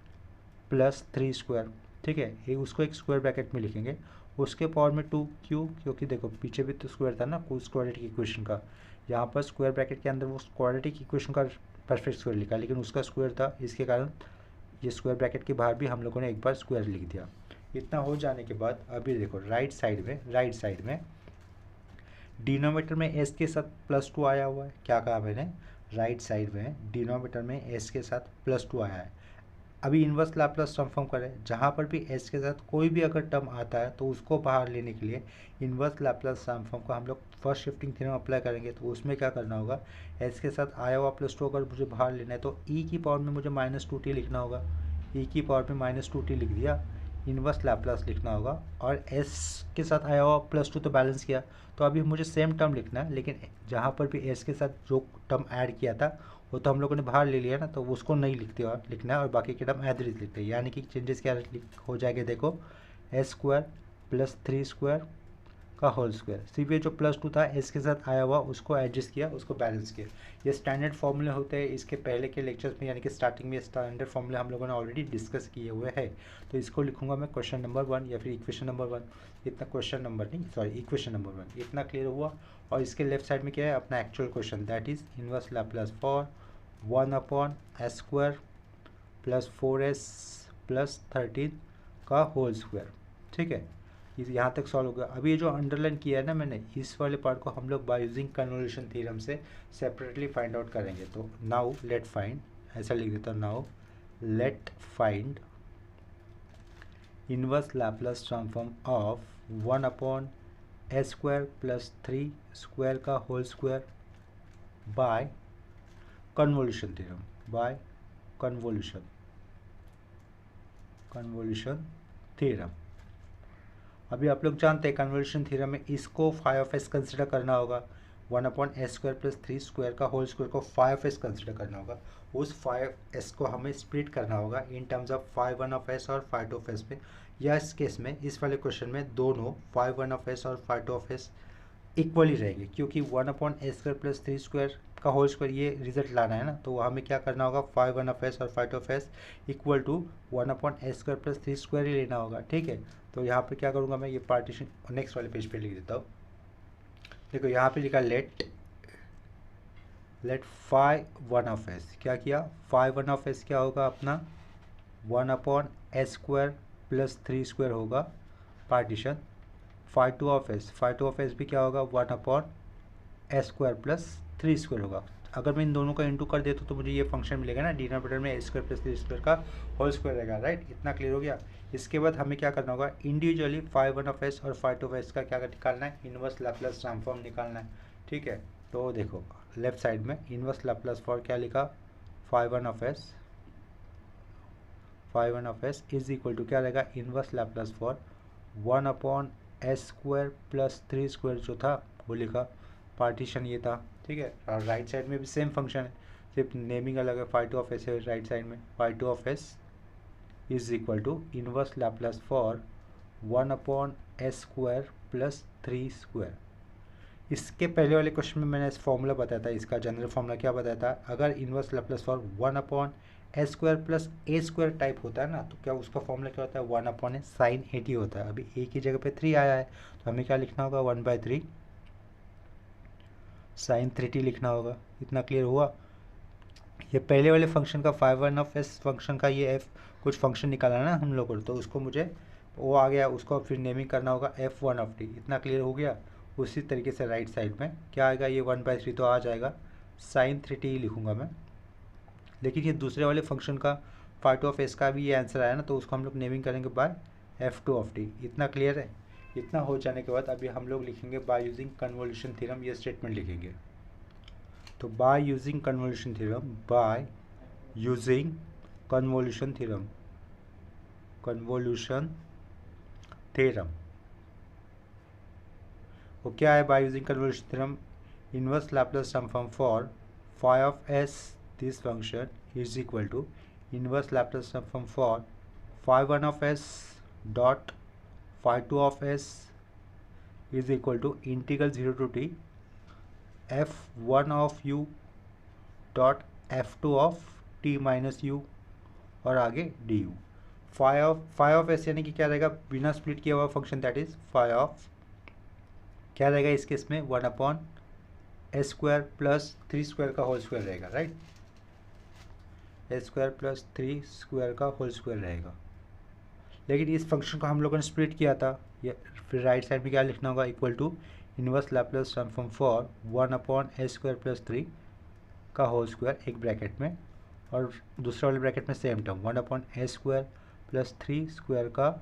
+ 3²। ठीक है, ये उसको एक स्क्वायर ब्रैकेट में लिखेंगे, उसके पावर में 2, क्यों, क्योंकि देखो पीछे भी तो स्क्वायर था ना उस क्वाड्रेटिक इक्वेशन का, यहाँ पर स्क्वायर ब्रैकेट के अंदर वो क्वाड्रेटिक इक्वेशन का परफेक्ट स्क्वायर लिखा, लेकिन उसका स्क्वायर था, इसके कारण ये स्क्वायर ब्रैकेट के बाहर भी हम लोगों ने एक बार स्क्वायर लिख दिया। इतना हो जाने के बाद अभी देखो राइट साइड में डिनोमिनेटर में s के साथ +2 आया हुआ है, क्या कहा मैंने, राइट साइड में डिनोमिनेटर में s के साथ +2 आया है। अभी इन्वर्स लैप्लास ट्रांसफॉर्म करें, जहाँ पर भी s के साथ कोई भी अगर टर्म आता है तो उसको बाहर लेने के लिए इन्वर्स लैप्लास ट्रांसफॉर्म को हम लोग फर्स्ट शिफ्टिंग थ्योरम अप्लाई करेंगे। तो उसमें क्या करना होगा, s के साथ आया हुआ +2 अगर मुझे बाहर लेना है तो e की पावर में मुझे -2t लिखना होगा, e की पावर में -2t लिख दिया, इन्वर्स लैप्लास लिखना होगा, और s के साथ आया हुआ +2 तो बैलेंस किया। तो अभी मुझे सेम टर्म लिखना है, लेकिन जहाँ पर भी s के साथ जो टर्म ऐड किया था वो तो हम लोगों ने बाहर ले लिया ना, तो उसको नहीं लिखते और लिखना है, और बाकी के टर्म एज इट लिखते हैं, यानी कि चेंजेस क्या हो जाएंगे, देखो s² + 3² का होल स्क्वायर। सिर्फ ये जो +2 था एस के साथ आया हुआ उसको एडजस्ट किया, उसको बैलेंस किया। ये स्टैंडर्ड फॉर्मूले होते हैं, इसके पहले के लेक्चर्स में यानी कि स्टार्टिंग में स्टैंडर्ड फॉर्मूले हम लोगों ने ऑलरेडी डिस्कस किए हुए हैं। तो इसको लिखूंगा मैं क्वेश्चन नंबर 1 या फिर इक्वेशन नंबर 1। इतना क्वेश्चन नंबर नहीं, सॉरी इक्वेशन नंबर 1। इतना क्लियर हुआ। और इसके लेफ्ट साइड में क्या है, अपना actual question, that is inverse Laplace for 1/s² + 4s + 13 का होल स्क्वायर। ठीक है, यहाँ तक सॉल्व हो गया। अभी ये जो अंडरलाइन किया है ना मैंने, इस वाले पार्ट को हम लोग बाय यूजिंग कन्वोल्यूशन थ्योरम से सेपरेटली फाइंड आउट करेंगे। तो नाउ लेट फाइंड, ऐसा लिख देता हूँ, now let find inverse Laplace transform of 1/s² + 3 का whole square by convolution theorem, by convolution theorem. अभी आप लोग जानते हैं कन्वोल्यूशन थ्योरम में इसको φ(s) कंसिडर करना होगा। 1/s² + 3 का होल स्क्वायर को φ(s) कंसिडर करना होगा। उस φ(s) को हमें स्प्लिट करना होगा इन टर्म्स ऑफ φ1(s) और φ2(s) में। या इस केस में, इस वाले क्वेश्चन में दोनों φ1(s) और φ2(s) इक्वली रहेंगे, क्योंकि 1/s² + 3 का होल स्क्वायर ये रिजल्ट लाना है ना। तो हमें क्या करना होगा, φ1(s) और φ2(s) इक्वल टू 1/s² + 3 ही लेना होगा। ठीक है, तो यहाँ पे क्या करूँगा मैं, ये पार्टीशन नेक्स्ट वाले पेज पे लिख देता हूँ। देखो यहाँ पे लिखा लेट φ1(s), क्या किया, φ1(s) क्या होगा अपना 1/s² + 3 होगा पार्टीशन। φ2(s) भी क्या होगा, 1/s² + 3 होगा। अगर मैं इन दोनों का इंटू कर देता तो मुझे ये फंक्शन मिलेगा ना, डिनोमिनेटर में a² + 3 का होल स्क्वायर रहेगा, राइट। इतना क्लियर हो गया। इसके बाद हमें क्या करना होगा, इंडिविजुअली φ1(s) और φ2(s) का क्या निकालना है, इनवर्स लैप्लास ट्रांसफॉर्म निकालना है। ठीक है, तो देखो लेफ्ट साइड में इनवर्स लैप्लास फॉर क्या लिखा, φ1(s) इज इक्वल टू क्या रहेगा, इनवर्स लैप्लास फॉर 1/s² + 3 जो था वो लिखा, पार्टीशन ये था। ठीक है, और राइट साइड में भी सेम फंक्शन है, सिर्फ नेमिंग अलग है। φ2(s) है राइट साइड में, φ2(s) is equal to inverse Laplace for 1/s² + 3। इसके पहले वाले क्वेश्चन में मैंने इस फॉर्मूला बताया था, इसका जनरल फॉर्मूला क्या बताया था, अगर inverse Laplace for 1/s² + a² type होता है ना, तो क्या उसका फॉर्मूला क्या होता है, 1/sin 80 होता है। अभी a की जगह पे 3 आया है, तो हमें क्या लिखना होगा, 1/3 sin 3t लिखना होगा। इतना क्लियर हुआ। ये पहले वाले फंक्शन का φ1(s) फंक्शन का ये f कुछ फंक्शन निकाला ना हम लोग को, तो उसको मुझे वो आ गया, उसको फिर नेमिंग करना होगा f1(t). इतना क्लियर हो गया। उसी तरीके से राइट साइड में क्या आएगा, ये 1/3 तो आ जाएगा, sin 3t ही लिखूँगा मैं। लेकिन ये दूसरे वाले फंक्शन का φ2(s) का भी ये आंसर आया ना, तो उसको हम लोग नेमिंग करेंगे बाय f2(t). इतना क्लियर है। इतना हो जाने के बाद अभी हम लोग लिखेंगे बाय यूजिंग कन्वोल्यूशन थ्योरम, ये स्टेटमेंट लिखेंगे। तो by using convolution theorem, by using convolution theorem, वो क्या है, by using convolution theorem, inverse Laplace transform for φ(s) this function is equal to inverse Laplace transform for φ1(s) dot φ2(s) is equal to integral 0 to t f1(u) dot f2(t - u) और आगे du। φ(s) यानी कि क्या रहेगा, बिना split किया हुआ function, that is क्या रहेगा इस केस में, 1/s² + 3 का होल स्क्वायर रहेगा, राइट। s² + 3 का होल स्क्वायर रहेगा। लेकिन इस फंक्शन को हम लोगों ने स्प्लिट किया था, ये फिर राइट साइड में क्या लिखना होगा, equal to inverse Laplace transform for 1/s² + 3 का होल स्क्वायर एक ब्रैकेट में, और दूसरे वाले ब्रैकेट में सेम टर्म 1/s² + 3 का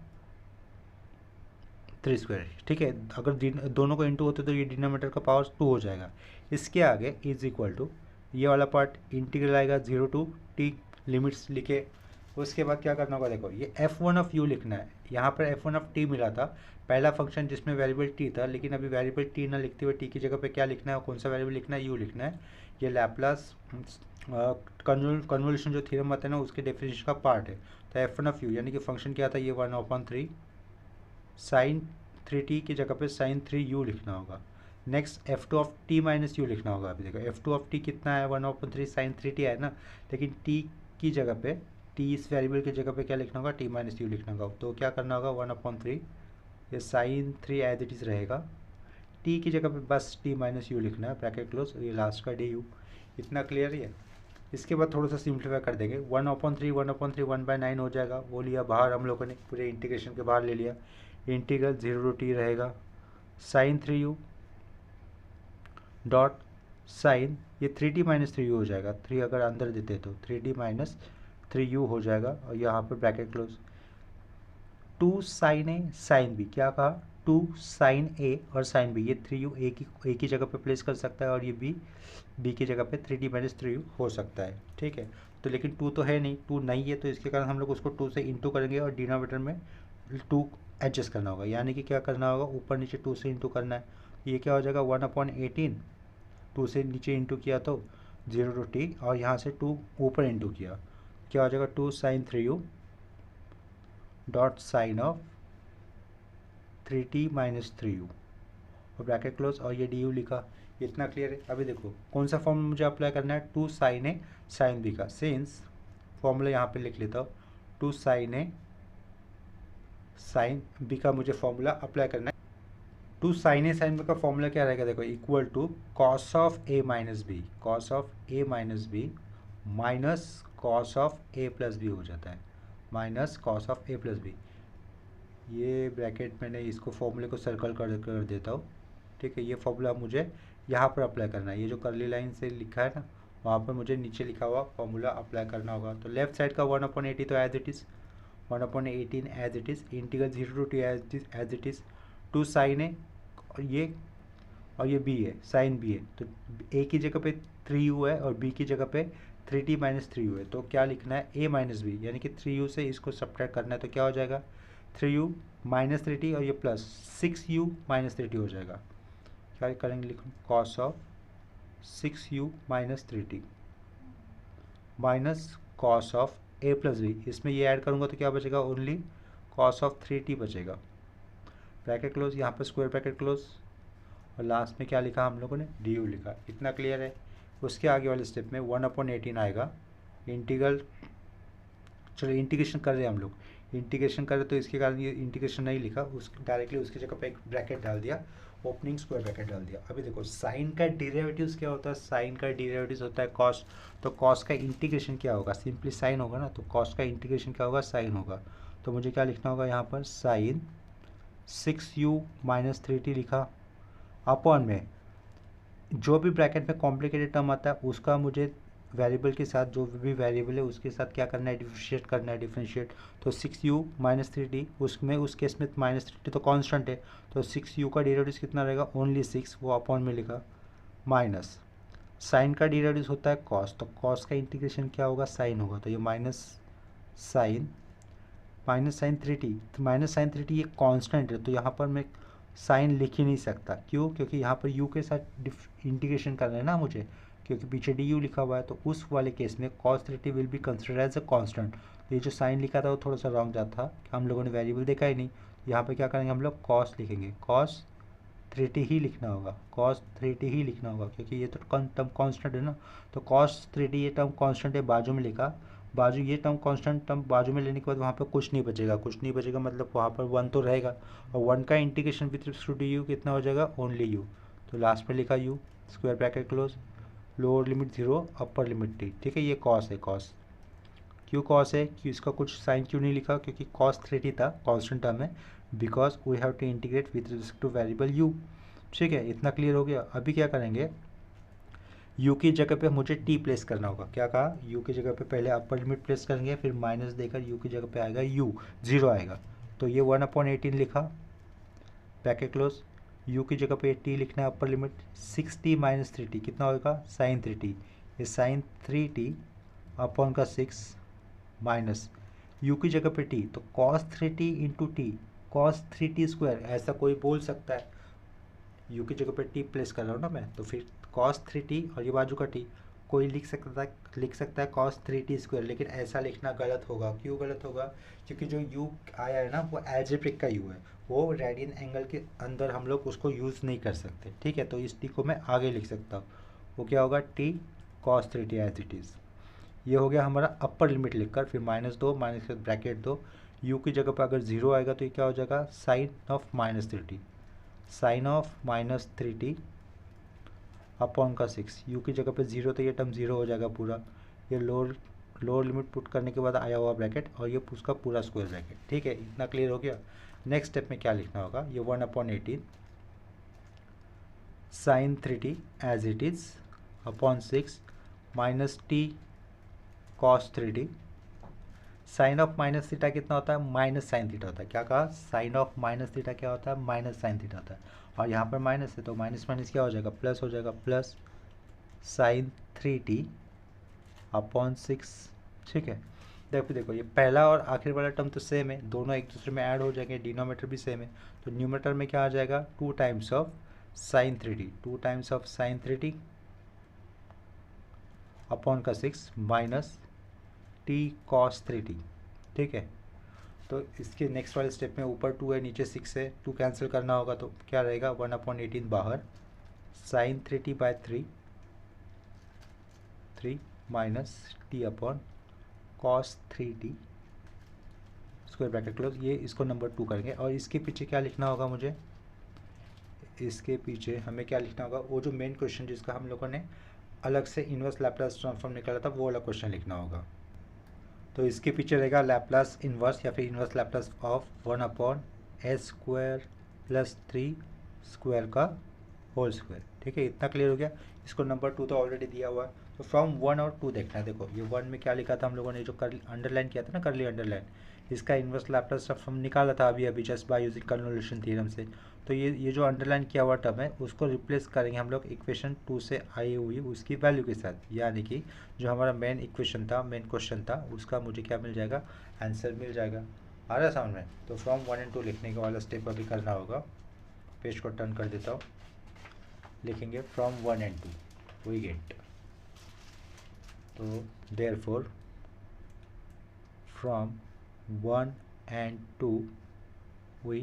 3। ठीक है, अगर दोनों को इंटू होते तो ये डिनोमिनेटर का पावर 2 हो जाएगा। इसके आगे इज इक्वल टू ये वाला पार्ट इंटीग्रल आएगा 0 to t, लिमिट्स लिखे। उसके बाद क्या करना होगा, देखो ये f1(u) लिखना है। यहाँ पर f1(t) मिला था, पहला फंक्शन जिसमें वेरिएबल t था, लेकिन अभी वेरिएबल t ना लिखते हुए t की जगह पे क्या लिखना है, कौन सा वेरिएबल लिखना है, u लिखना है। ये लैप्लास कन्वोल्यूशन जो थ्योरम आता है ना, उसके डेफिनेशन का पार्ट है। तो f1(u) यानी कि फंक्शन क्या था, ये 1/3 sin 3t की जगह पे sin 3u लिखना होगा। Next f2 of t minus you लिखना होगा। अभी देखो f2 ऑफ t कितना है, 1/3 sin 3t है ना, लेकिन t की जगह पे, t इस वेरिएबल की जगह पे क्या लिखना होगा, t माइनस यू लिखना होगा। तो क्या करना होगा, 1/3 ये sin 3 एज इट इज़ रहेगा, t की जगह पे बस t माइनस यू लिखना है, ब्रैकेट क्लोज, ये लास्ट का du। इतना क्लियर है। इसके बाद थोड़ा सा सिंप्लीफाई कर देंगे, 1/3 1/9 हो जाएगा, वो लिया बाहर हम लोगों ने, पूरे इंटीग्रेशन के बाहर ले लिया। इंटीग्रल 0 टू t रहेगा sin 3u डॉट साइन, ये 3t माइनस 3u हो जाएगा, 3 अगर अंदर देते तो 3t माइनस 3u हो जाएगा, और यहाँ पर bracket close. 2 sin a sin b, क्या कहा, 2 sin a और sin b, ये 3u एक ही जगह पे प्लेस कर सकता है, और ये b की जगह पे 3t माइनस 3u हो सकता है। ठीक है, तो लेकिन 2 तो है नहीं, 2 नहीं है, तो इसके कारण हम लोग उसको 2 से इंटू करेंगे और डिनोमिनेटर में 2 एडजस्ट करना होगा, यानी कि क्या करना होगा, ऊपर नीचे 2 से इंटू करना है। ये क्या हो जाएगा, 1/18, 2 से नीचे इंटू किया तो 0 टू t, और यहाँ से 2 ऊपर इंटू किया, क्या हो जाएगा, 2 sin 3u dot sine of 3t minus 3u, और ब्रैकेट क्लोज, और ये du लिखा। इतना क्लियर है। अभी देखो कौन सा फॉर्मूला मुझे अप्लाई करना है, 2 sin a sin b का, सिंस फॉर्मूला यहाँ पे लिख लेता हूँ, 2 sin a sin b का मुझे फॉर्मूला अप्लाई करना है। 2 sin a sin b का फॉर्मूला क्या रहेगा, देखो, equal to cos of a minus b, cos of a minus b minus cos of a plus b हो जाता है, minus cos of a plus b. ये ब्रैकेट मैंने इसको फॉर्मूले को सर्कल कर देता हूँ। ठीक है, ये फॉर्मूला मुझे यहाँ पर अप्लाई करना है, ये जो कर्ली लाइन से लिखा है ना, वहाँ पर मुझे नीचे लिखा हुआ फॉर्मूला अप्लाई करना होगा। तो लेफ्ट साइड का 1/80 तो as it is, 1/18 as it is, integral 0 to t as it is, 2 sin a, और ये b है, sin b है, तो a की जगह पे 3u है और b की जगह पे 3t माइनस 3u है, तो क्या लिखना है, a माइनस बी, यानी कि 3u से इसको सब्ट्रैक्ट करना है, तो क्या हो जाएगा, 3u माइनस 3t, और ये प्लस 6u माइनस 3t हो जाएगा। क्या करेंगे, लिखो cos of 6u minus 3t minus cos of a plus b, इसमें ये ऐड करूँगा तो क्या बचेगा, ओनली कॉस ऑफ 3t बचेगा, ब्रैकेट क्लोज, यहाँ पर स्क्वायर ब्रैकेट क्लोज, और लास्ट में क्या लिखा हम लोगों ने, du लिखा। इतना क्लियर है। उसके आगे वाले स्टेप में 1/18 आएगा, इंटीग्रल, चलो इंटीग्रेशन कर रहे हैं हम लोग, इंटीग्रेशन कर रहे तो इसके कारण ये इंटीग्रेशन नहीं लिखा, उस डायरेक्टली उसकी जगह पे एक ब्रैकेट डाल दिया, ओपनिंग स्क्वायर ब्रैकेट डाल दिया। अभी देखो साइन का डेरिवेटिव्स क्या होता है, साइन का डेरिवेटिव्स होता है कॉस, तो कॉस का इंटीग्रेशन क्या होगा, सिंपली साइन होगा ना, तो कॉस का इंटीग्रेशन क्या होगा, साइन होगा। तो मुझे क्या लिखना होगा यहाँ पर, साइन 6u माइनस 3t लिखा, अपॉन में जो भी ब्रैकेट में कॉम्प्लिकेटेड टर्म आता है उसका मुझे वेरिएबल के साथ, जो भी वेरिएबल है उसके साथ क्या करना है, डिफरेंशिएट करना है, डिफरेंशिएट। तो 6u माइनस 3t, उसमें उस केस में माइनस 3t तो कांस्टेंट है, तो 6u का डेरिवेटिव कितना रहेगा, ओनली 6, वो अपॉन में लिखा, माइनस साइन का डेरिवेटिव होता है कॉस, तो कॉस का इंटीग्रेशन क्या होगा, साइन होगा, तो ये माइनस साइन 3t, तो माइनस साइन 3t ये कांस्टेंट है, तो यहाँ पर मैं साइन लिख ही नहीं सकता, क्यों, क्योंकि यहाँ पर u के साथ इंटीग्रेशन करना है ना मुझे, क्योंकि पीछे du लिखा हुआ है, तो उस वाले केस में cos 3t will be consider as a constant. तो ये जो साइन लिखा था वो थोड़ा सा रॉन्ग जाता था, हम लोगों ने वेरिएबल देखा ही नहीं, यहाँ पे क्या करेंगे हम लोग, cos लिखेंगे, cos 3t ही लिखना होगा, cos 3t ही लिखना होगा, क्योंकि ये तो टर्म कांस्टेंट है ना, तो cos 3t ये टर्म कांस्टेंट है, बाजू में लिखा, बाजू ये टर्म कांस्टेंट टर्म बाजू में लेने के बाद वहाँ पे कुछ नहीं बचेगा, कुछ नहीं बचेगा मतलब वहाँ पर 1 तो रहेगा, और 1 का integration with respect to u कितना हो जाएगा, ओनली u, तो लास्ट में लिखा u, square bracket close, lower limit 0 upper limit t। ठीक है, ये कॉस है, कॉस, क्यों कॉस है, क्यों इसका कुछ साइन क्यों नहीं लिखा, क्योंकि cos 3t था, कांस्टेंट टर्म है, because we have to integrate with respect to variable u। ठीक है, इतना क्लियर हो गया। अभी क्या करेंगे, u की जगह पे मुझे t प्लेस करना होगा, क्या कहा, u की जगह पे पहले अपर लिमिट प्लेस करेंगे, फिर माइनस देकर u की जगह पे आएगा u, 0 आएगा, तो ये 1/18 लिखा, ब्रैकेट क्लोज, u की जगह पे t लिखना है, upper limit 6t minus 3t कितना होगा, साइन 3t, ये साइन 3t अपॉन का 6 माइनस u की जगह पे t, तो cos 3t into T, cos 3t square, ऐसा कोई बोल सकता है, u की जगह पे t प्लेस कर रहा हूँ ना मैं, तो फिर cos 3t और ये बाजू का t, कोई लिख सकता है cos 3t स्क्वायर, लेकिन ऐसा लिखना गलत होगा। क्यों गलत होगा, क्योंकि जो u आया है ना वो एल्जेब्रिक का u है, वो रेडियन एंगल के अंदर हम लोग उसको यूज़ नहीं कर सकते, ठीक है। तो इस टी को मैं आगे लिख सकता हूँ, वो क्या होगा, t cos 3t as it is. ये हो गया हमारा अपर लिमिट लिखकर, फिर -2 माइनस के ब्रैकेट 2, यू की जगह पर अगर 0 आएगा तो ये क्या हो जाएगा, sine of -3t, sine of -3t upon का 6, यू की जगह पे 0 तो ये टर्म 0 हो जाएगा पूरा, ये लोअर लिमिट पुट करने के बाद आया हुआ ब्रैकेट और ये उसका पूरा स्क्वायर ब्रैकेट, ठीक है। इतना क्लियर हो गया। नेक्स्ट स्टेप में क्या लिखना होगा, ये 1/18 sine 3t as it is upon 6 minus t cos 3t, sine of minus theta कितना होता है, माइनस साइन थीटा होता है। क्या कहा, साइन ऑफ माइनस थीटा क्या होता है, माइनस साइन थीटा होता है, और यहाँ पर माइनस है तो माइनस माइनस क्या हो जाएगा, प्लस हो जाएगा, प्लस साइन 3t अपॉन 6, ठीक है। देखो ये पहला और आखिरी वाला टर्म तो सेम है, दोनों एक दूसरे में ऐड हो जाएंगे, डिनोमीटर भी सेम है, तो न्यूमरेटर में क्या आ जाएगा, 2 times of sine 3t, 2 times of sine 3t upon का 6 माइनस टी कॉस 3t, ठीक है। तो इसके नेक्स्ट वाले स्टेप में ऊपर 2 है नीचे 6 है, 2 कैंसिल करना होगा तो क्या रहेगा, 1/18 बाहर, sine 3t/3 minus t upon cos 3t square bracket close, ये इसको नंबर 2 करेंगे। और इसके पीछे क्या लिखना होगा मुझे, इसके पीछे हमें क्या लिखना होगा, वो जो मेन क्वेश्चन जिसका हम लोगों ने अलग से इनवर्स लैप्लास ट्रांसफॉर्म निकाला था वो वाला क्वेश्चन लिखना होगा। तो इसके पीछे रहेगा लैप्लास इनवर्स या फिर inverse Laplace of 1/s² + 3 square का होल स्क्वायर, ठीक है। इतना क्लियर हो गया। इसको नंबर 2 तो ऑलरेडी दिया हुआ है, तो फ्रॉम 1 और 2 देखना है। देखो ये 1 में क्या लिखा था हम लोगों ने, जो कर अंडरलाइन किया था ना, करली अंडरलाइन, इसका इनवर्स लैप्लास ट्रांसफॉर्म निकाला था अभी अभी just by using convolution theorem से। तो ये जो अंडरलाइन किया हुआ टर्म है उसको रिप्लेस करेंगे हम लोग इक्वेशन 2 से आई हुई उसकी वैल्यू के साथ, यानी कि जो हमारा मेन इक्वेशन था, मेन क्वेश्चन था, उसका मुझे क्या मिल जाएगा, आंसर मिल जाएगा। आ रहा है समझ में। तो फ्रॉम 1 और 2 लिखने का वाला स्टेप अभी करना होगा। पेज को टर्न कर देता हूँ, लिखेंगे फ्रॉम 1 और 2 वी गेट, तो देयरफॉर फ्रॉम 1 और 2 वी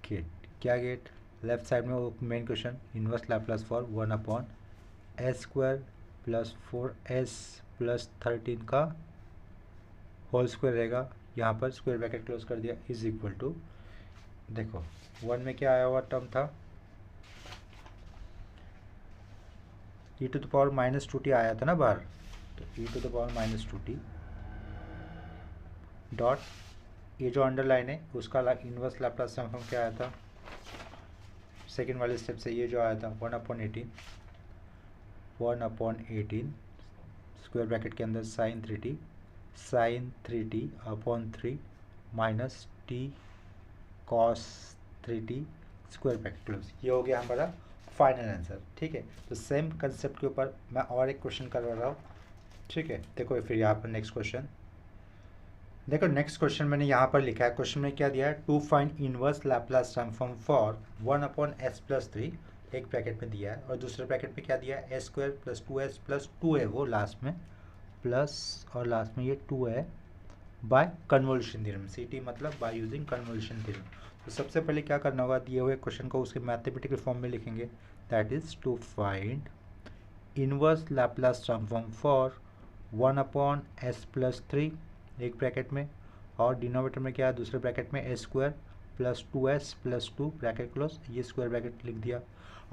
गेट, क्या गेट, लेफ्ट साइड में वो main question, inverse Laplace for 1/s² + 4s + 13 का होल स्क्वायर रहेगा, यहाँ पर स्क्वायर ब्रैकेट क्लोज कर दिया, इज इक्वल टू, देखो 1 में क्या आया हुआ टर्म था, e⁻ -2t आया था ना बाहर, तो e⁻ -2t डॉट, ये जो अंडरलाइन है उसका इनवर्स लैप्लास ट्रांसफॉर्म क्या आया था, सेकेंड वाले स्टेप से ये जो आया था 1/18 स्क्वायर ब्रैकेट के अंदर sine 3t upon 3 minus t cos 3t square bracket close, ये हो गया हमारा फाइनल आंसर, ठीक है। तो सेम कंसेप्ट के ऊपर मैं और एक क्वेश्चन करवा रहा हूँ, ठीक है। देखो फिर यहाँ पर नेक्स्ट क्वेश्चन, देखो नेक्स्ट क्वेश्चन मैंने यहाँ पर लिखा है, क्वेश्चन में क्या दिया है, to find inverse Laplace transform for 1/s + 3, एक ब्रैकेट में दिया है, और दूसरे ब्रैकेट में क्या दिया है, s² + 2s + 2 है वो लास्ट में, प्लस और लास्ट में ये 2 है बाय कन्वोल्यूशन थ्योरम, CT मतलब बाय यूजिंग कन्वोल्यूशन थ्योरम। तो सबसे पहले क्या करना होगा, दिए हुए क्वेश्चन को उसके मैथमेटिकल फॉर्म में लिखेंगे, that is to find inverse Laplace transform for 1/s + 3 एक ब्रैकेट में, और डिनोमिनेटर में क्या है, दूसरे ब्रैकेट में s² + 2s + 2 ब्रैकेट क्लोज, ये स्क्वायर ब्रैकेट लिख दिया।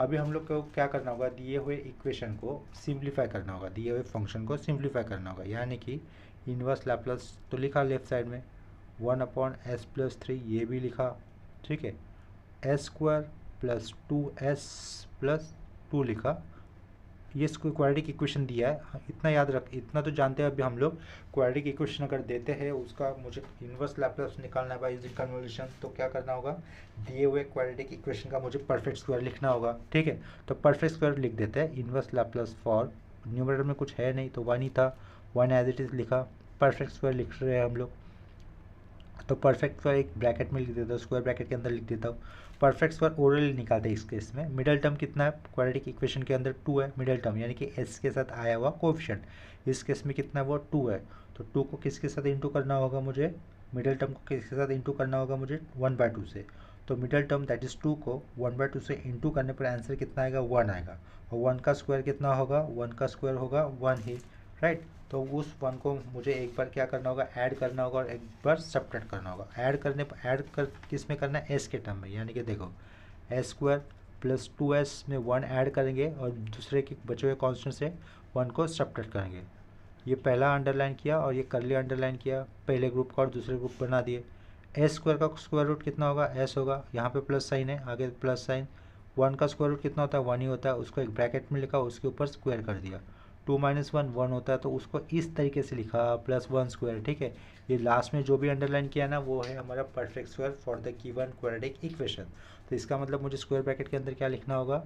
अभी हम लोग को क्या करना होगा, दिए हुए इक्वेशन को सिंप्लीफाई करना होगा, दिए हुए फंक्शन को सिंप्लीफाई करना होगा, यानी कि इनवर्स लैप्लास तो लिखा लेफ्ट साइड में, 1/s + 3 ये भी लिखा, ठीक है, s² + 2s + 2 लिखा, ये इसको क्वाड्रेटिक इक्वेशन दिया है, इतना याद रख, इतना तो जानते हैं अभी हम लोग, क्वाड्रेटिक इक्वेशन अगर देते हैं उसका मुझे इनवर्स लैप्लास निकालना है बाय यूजिंग कन्वोल्यूशन, तो क्या करना होगा, दिए हुए क्वाड्रेटिक इक्वेशन का मुझे परफेक्ट स्क्वायर लिखना होगा, ठीक है। तो परफेक्ट स्क्वायर लिख देते हैं, इनवर्स लैप्लास फॉर, न्यूमरेटर में कुछ है नहीं तो 1 ही था, 1 एज इट इज़ लिखा, परफेक्ट स्क्वायर लिख रहे हैं हम लोग, तो परफेक्ट स्क्वायर एक ब्रैकेट में लिख देता हूँ, स्क्वायर ब्रैकेट के अंदर लिख देता हूँ। परफेक्ट स्क्वायर ओरली निकालते हैं इस केस में, मिडल टर्म कितना है, क्वाड्रेटिक इक्वेशन के अंदर 2 है मिडल टर्म, यानी कि s के साथ आया हुआ कोएफिशिएंट, इस केस में कितना है वो 2 है, तो 2 को किसके साथ इंटू करना होगा मुझे, मिडल टर्म को किसके साथ इंटू करना होगा मुझे, 1/2 से, तो मिडल टर्म दैट इज़ 2 को 1/2 से इंटू करने पर आंसर कितना आएगा, 1 आएगा। और 1 का स्क्वायर कितना होगा, 1 का स्क्वायर होगा 1 ही, राइट। तो उस 1 को मुझे एक बार क्या करना होगा, ऐड करना होगा और एक बार सब्ट्रैक्ट करना होगा। ऐड करने पर ऐड कर किस में करना है, एस के टर्म में, यानी कि देखो एस स्क्वायर प्लस 2s में 1 ऐड करेंगे और दूसरे के बचे हुए कॉन्स्टेंट से 1 को सब्ट्रैक्ट करेंगे। ये पहला अंडरलाइन किया और ये करली अंडरलाइन किया, पहले ग्रुप का और दूसरे ग्रुप बना दिए। एस स्क्वायर का स्क्वायर रूट कितना होगा, एस होगा, यहाँ पे प्लस साइन है, आगे प्लस साइन। 1 का स्क्वायर रूट कितना होता है, 1 ही होता है, उसको एक ब्रैकेट में लिखा, उसके ऊपर स्क्वायर कर दिया। 2 - 1 1 होता है, तो उसको इस तरीके से लिखा +1 स्क्वायर, ठीक है। ये लास्ट में जो भी अंडरलाइन किया ना वो है हमारा perfect square for the given quadratic equation. तो इसका मतलब मुझे स्क्वायर ब्रैकेट के अंदर क्या लिखना होगा,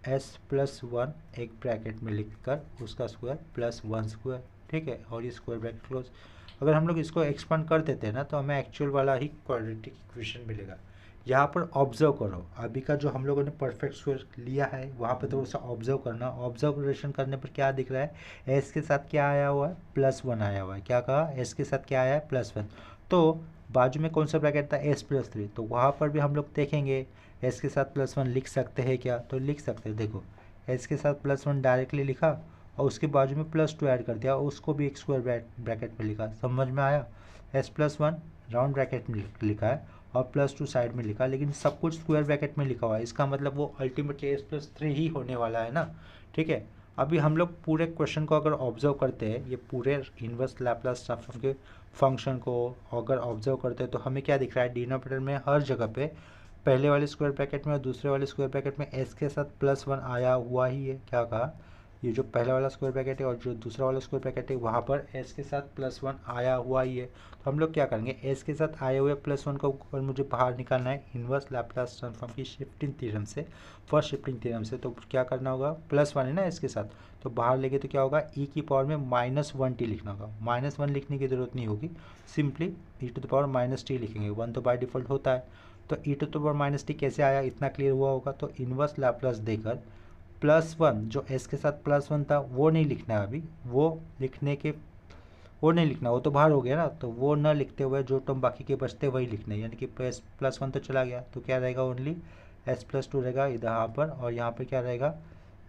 s+1 एक ब्रैकेट में लिखकर उसका स्क्वायर +1 स्क्वायर, ठीक है। और ये स्क्वायर ब्रैकेट क्लोज। अगर हम लोग इसको एक्सपांड कर देते हैं ना तो हमें एक्चुअल वाला ही क्वाड्रेटिक इक्वेशन मिलेगा। यहाँ पर ऑब्जर्व करो, अभी का जो हम लोगों ने परफेक्ट स्क्वायर लिया है वहाँ पर थोड़ा सा ऑब्जर्व करना। ऑब्जर्वेशन करने पर क्या दिख रहा है, एस के साथ क्या आया हुआ है, +1 आया हुआ है। क्या कहा, एस के साथ क्या आया है, +1। तो बाजू में कौन सा ब्रैकेट था, s+3, तो वहाँ पर भी हम लोग देखेंगे एस के साथ +1 लिख सकते हैं क्या, तो लिख सकते हैं। देखो एस के साथ +1 डायरेक्टली लिखा और उसके बाजू में +2 ऐड कर दिया और उसको भी एक स्क्वायर ब्रैकेट में लिखा। समझ में आया, s+1 राउंड ब्रैकेट में लिखा है और +2 साइड में लिखा, लेकिन सब कुछ स्क्वायर ब्रैकेट में लिखा हुआ है। इसका मतलब वो अल्टीमेटली s+3 ही होने वाला है ना, ठीक है। अभी हम लोग पूरे क्वेश्चन को अगर ऑब्जर्व करते हैं, ये पूरे इनवर्स लैप्लास ट्रांसफॉर्म के फंक्शन को अगर ऑब्जर्व करते हैं तो हमें क्या दिख रहा है, डिनोमिनेटर में हर जगह पे पहले वाले स्क्वायर ब्रैकेट में और दूसरे वाले स्क्वायर ब्रैकेट में एस के साथ +1 आया हुआ ही है। क्या कहा, ये जो पहला वाला स्क्वायर ब्रैकेट है और जो दूसरा वाला स्क्वायर ब्रैकेट है वहाँ पर एस के साथ +1 आया हुआ ही है। तो हम लोग क्या करेंगे, एस के साथ आए हुए +1 को ऊपर मुझे बाहर निकालना है इनवर्स लैप्लास ट्रांसफॉर्म की शिफ्टिंग थ्योरम से, फर्स्ट शिफ्टिंग थ्योरम से। तो क्या करना होगा, +1 है ना एस के साथ, तो बाहर लेके तो क्या होगा, ई की पावर में -1t लिखना होगा। -1 लिखने की जरूरत नहीं होगी, सिंपली e⁻−t लिखेंगे, 1 तो बाय डिफ़ॉल्ट होता है। तो e⁻−t कैसे आया, इतना क्लियर हुआ होगा। तो इनवर्स लैप्लास देकर +1 जो s के साथ +1 था वो नहीं लिखना है अभी, वो नहीं लिखना, वो तो बाहर हो गया ना, तो वो न लिखते हुए जो टर्म बाकी के बचते वही लिखने, यानी कि +1 तो चला गया, तो क्या रहेगा, ओनली s+2 रहेगा इधर यहाँ पर। और यहाँ पे क्या रहेगा,